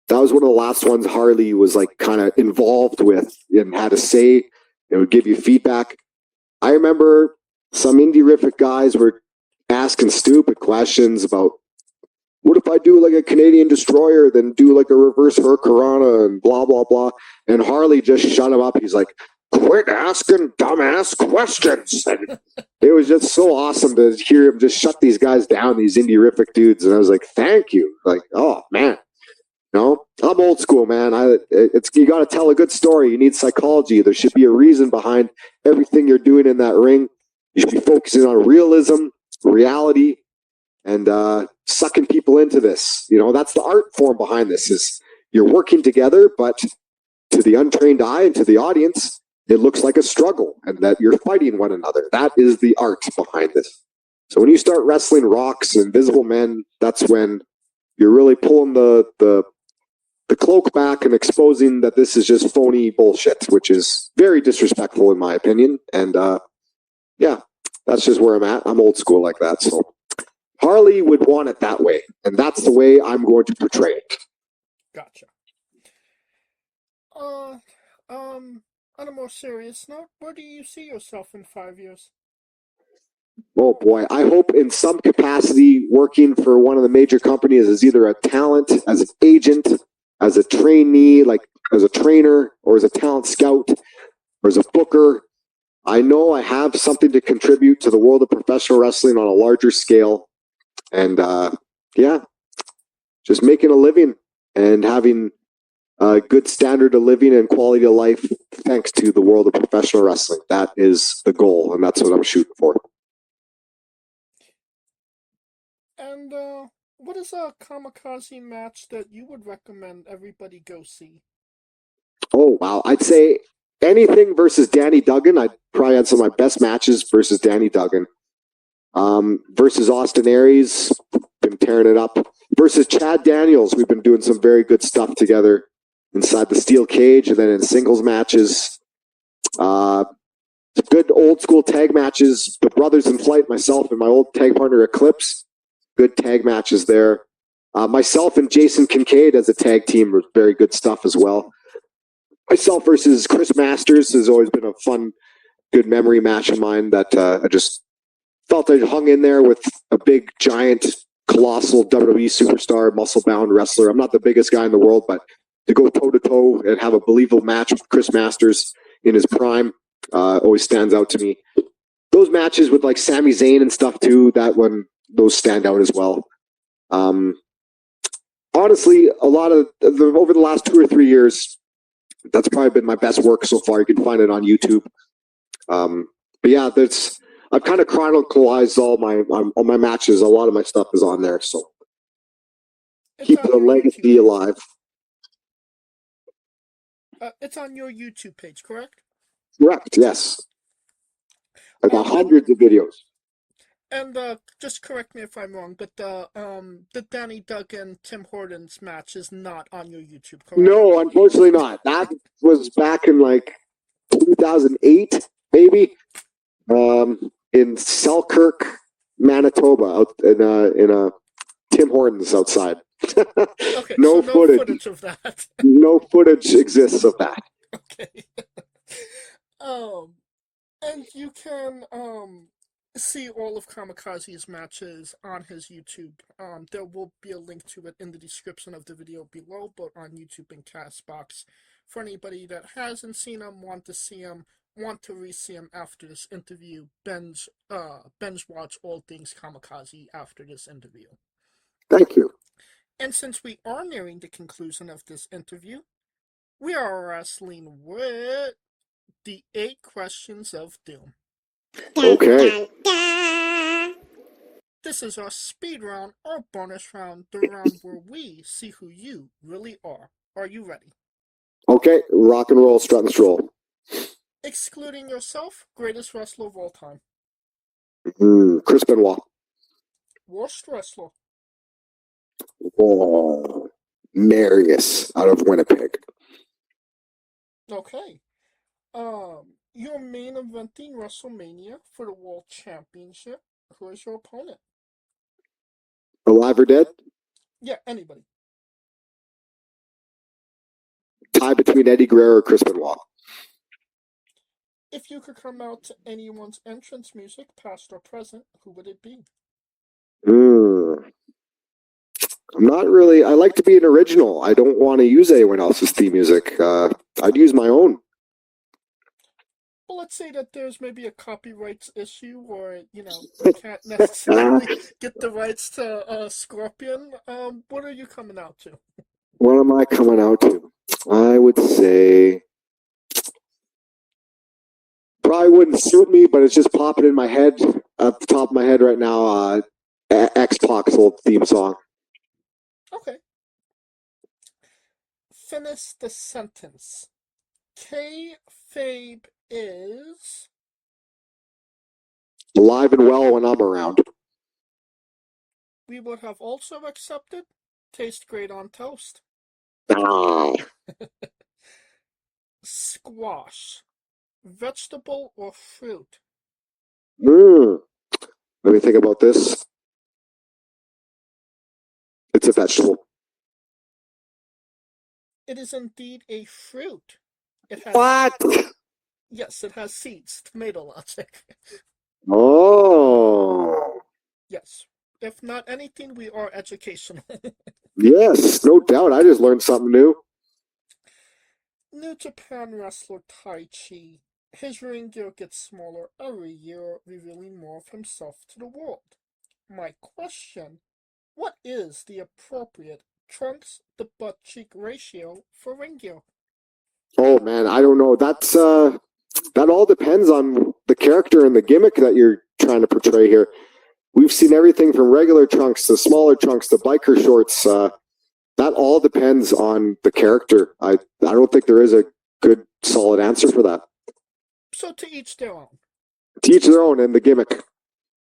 that was one of the last ones Harley was like kind of involved with and had a say. It would give you feedback. I remember some indie-rific guys were asking stupid questions about what if I do like a Canadian destroyer, then do like a reverse hurricanrana and blah, blah, blah. And Harley just shut him up. He's like, quit asking dumbass questions. And it was just so awesome to hear him just shut these guys down, these indie-rific dudes. And I was like, thank you. Like, oh, man. No, I'm old school, man. You got to tell a good story. You need psychology. There should be a reason behind everything you're doing in that ring. You should be focusing on realism, reality, and sucking people into this. You know, that's the art form behind this. Is you're working together, but to the untrained eye and to the audience, it looks like a struggle, and that you're fighting one another. That is the art behind this. So when you start wrestling Rocks and Invisible Men, that's when you're really pulling the cloak back and exposing that this is just phony bullshit, which is very disrespectful in my opinion. And yeah, that's just where I'm at. I'm old school like that. So Harley would want it that way. And that's the way I'm going to portray it. Gotcha. On a more serious note, where do you see yourself in 5 years? Oh boy, I hope in some capacity working for one of the major companies as either a talent, as an agent, as a trainee, like as a trainer, or as a talent scout, or as a booker. I know I have something to contribute to the world of professional wrestling on a larger scale. And yeah, just making a living and having a good standard of living and quality of life thanks to the world of professional wrestling. That is the goal, and that's what I'm shooting for. And what is a kamikaze match that you would recommend everybody go see? Oh, wow. I'd say anything versus Danny Duggan. I'd probably had some of my best matches versus Danny Duggan. Versus Austin Aries, been tearing it up. Versus Chad Daniels, we've been doing some very good stuff together inside the steel cage and then in singles matches. Good old school tag matches. The Brothers in Flight, myself and my old tag partner Eclipse. Good tag matches there. Myself and Jason Kincaid as a tag team were very good stuff as well. Myself versus Chris Masters has always been a fun, good memory match of mine that I just felt I hung in there with a big, giant, colossal WWE superstar, muscle-bound wrestler. I'm not the biggest guy in the world, but to go toe-to-toe and have a believable match with Chris Masters in his prime always stands out to me. Those matches with like Sami Zayn and stuff too, those stand out as well. Honestly, a lot of over the last 2 or 3 years, that's probably been my best work so far. You can find it on YouTube. But yeah, I've kind of chronicalized all my matches. A lot of my stuff is on there, so keep the legacy alive. It's on your YouTube page, correct? Correct. Yes. I got hundreds of videos. And just correct me if I'm wrong, but the Danny Duggan Tim Hortons match is not on your YouTube, correct? No, unfortunately not. That was back in like 2008, maybe, in Selkirk, Manitoba, out in a Tim Hortons outside. Okay, no so footage of that. No footage exists of that. Okay. And you can see all of Kamikaze's matches on his YouTube. There will be a link to it in the description of the video below, both on YouTube and Castbox. For anybody that hasn't seen him, want to see him, want to re-see him after this interview, binge watch all things Kamikaze after this interview. Thank you. And since we are nearing the conclusion of this interview, we are wrestling with the 8 questions of doom. Okay. This is our speed round, our bonus round, the round where we see who you really are. Are you ready? Okay, rock and roll, strut and stroll. Excluding yourself, greatest wrestler of all time. Chris Benoit. Worst wrestler. Oh, Marius out of Winnipeg. Okay. You're main eventing WrestleMania for the World Championship. Who is your opponent? Alive or dead? Yeah, anybody. Tie between Eddie Guerrero or Chris Benoit. If you could come out to anyone's entrance music, past or present, who would it be? I'm not really. I like to be an original. I don't want to use anyone else's theme music. I'd use my own. Well, let's say that there's maybe a copyrights issue, or you can't necessarily get the rights to Scorpion. What are you coming out to? What am I coming out to? I would say probably wouldn't suit me, but it's just popping in my head at the top of my head right now. X-Pac's old theme song. Okay. Finish the sentence. Kayfabe is alive and well when I'm around. We would have also accepted taste great on toast. Squash. Vegetable or fruit? Let me think about this. It's a vegetable. It is indeed a fruit. It has What? Yes, it has seeds. Tomato logic. Oh. Yes. If not anything, we are educational. Yes, no doubt. I just learned something new. New Japan wrestler Tai Chi. His ring gear gets smaller every year, revealing more of himself to the world. My question, what is the appropriate trunks to butt cheek ratio for ring gear? Oh man, I don't know. That's that all depends on the character and the gimmick that you're trying to portray here. We've seen everything from regular trunks to smaller trunks to biker shorts. That all depends on the character. I don't think there is a good solid answer for that. So to each their own. To each their own and the gimmick.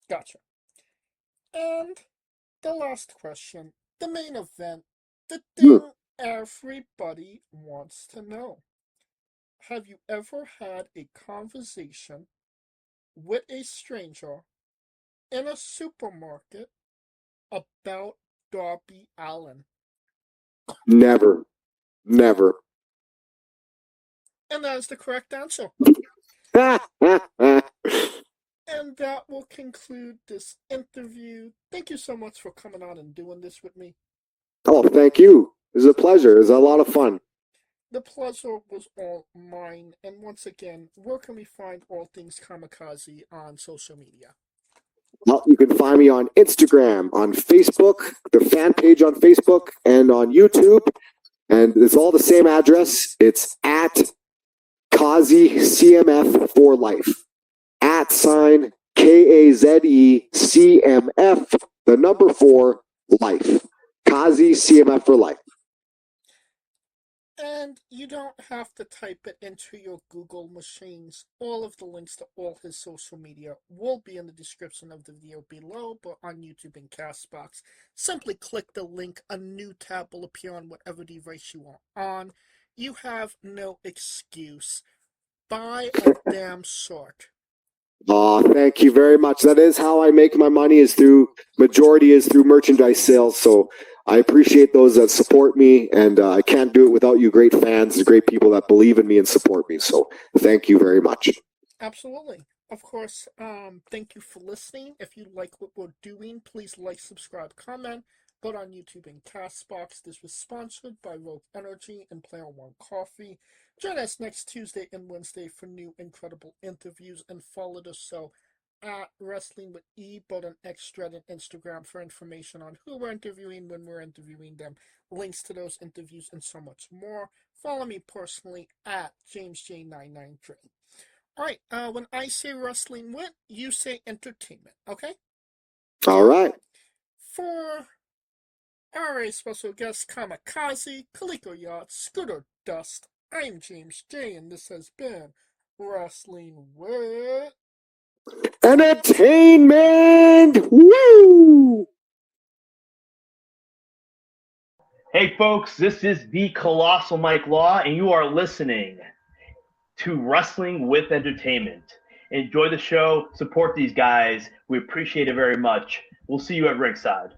Gotcha. And the last question, the main event, the thing everybody wants to know. Have you ever had a conversation with a stranger in a supermarket about Darby Allin? Never. Never. And that is the correct answer. And that will conclude this interview. Thank you so much for coming on and doing this with me. Oh, thank you. It was a pleasure. It was a lot of fun. The pleasure was all mine. And once again, where can we find all things Kamikaze on social media? Well, you can find me on Instagram, on Facebook, the fan page on Facebook, and on YouTube. And it's all the same address. It's at IKAZE CMF for life. at sign KAZE the number 4 life. Kazi CMF for life. And you don't have to type it into your Google machines. All of the links to all his social media will be in the description of the video below, but on YouTube and Castbox. Simply click the link. A new tab will appear on whatever device you are on. You have no excuse. Buy a damn shirt. Oh, thank you very much. That is how I make my money, majority is through merchandise sales. So I appreciate those that support me, and I can't do it without you great fans and great people that believe in me and support me. So thank you very much. Absolutely. Of course, thank you for listening. If you like what we're doing, please like, subscribe, comment. But on YouTube and Castbox, this was sponsored by Rogue Energy and Player One Coffee. Join us next Tuesday and Wednesday for new incredible interviews, and follow the show at Wrestling with E, but on Extra and Instagram for information on who we're interviewing, when we're interviewing them, links to those interviews, and so much more. Follow me personally at JamesJ993. Alright, when I say Wrestling With, you say entertainment, okay? All right. For our special guest, Kamikaze, Kaliko Yacht, Scooter Dust, I'm James J, and this has been Wrestling With Entertainment! Woo! Hey folks, this is the Colossal Mike Law, and you are listening to Wrestling with Entertainment. Enjoy the show, support these guys. We appreciate it very much. We'll see you at ringside.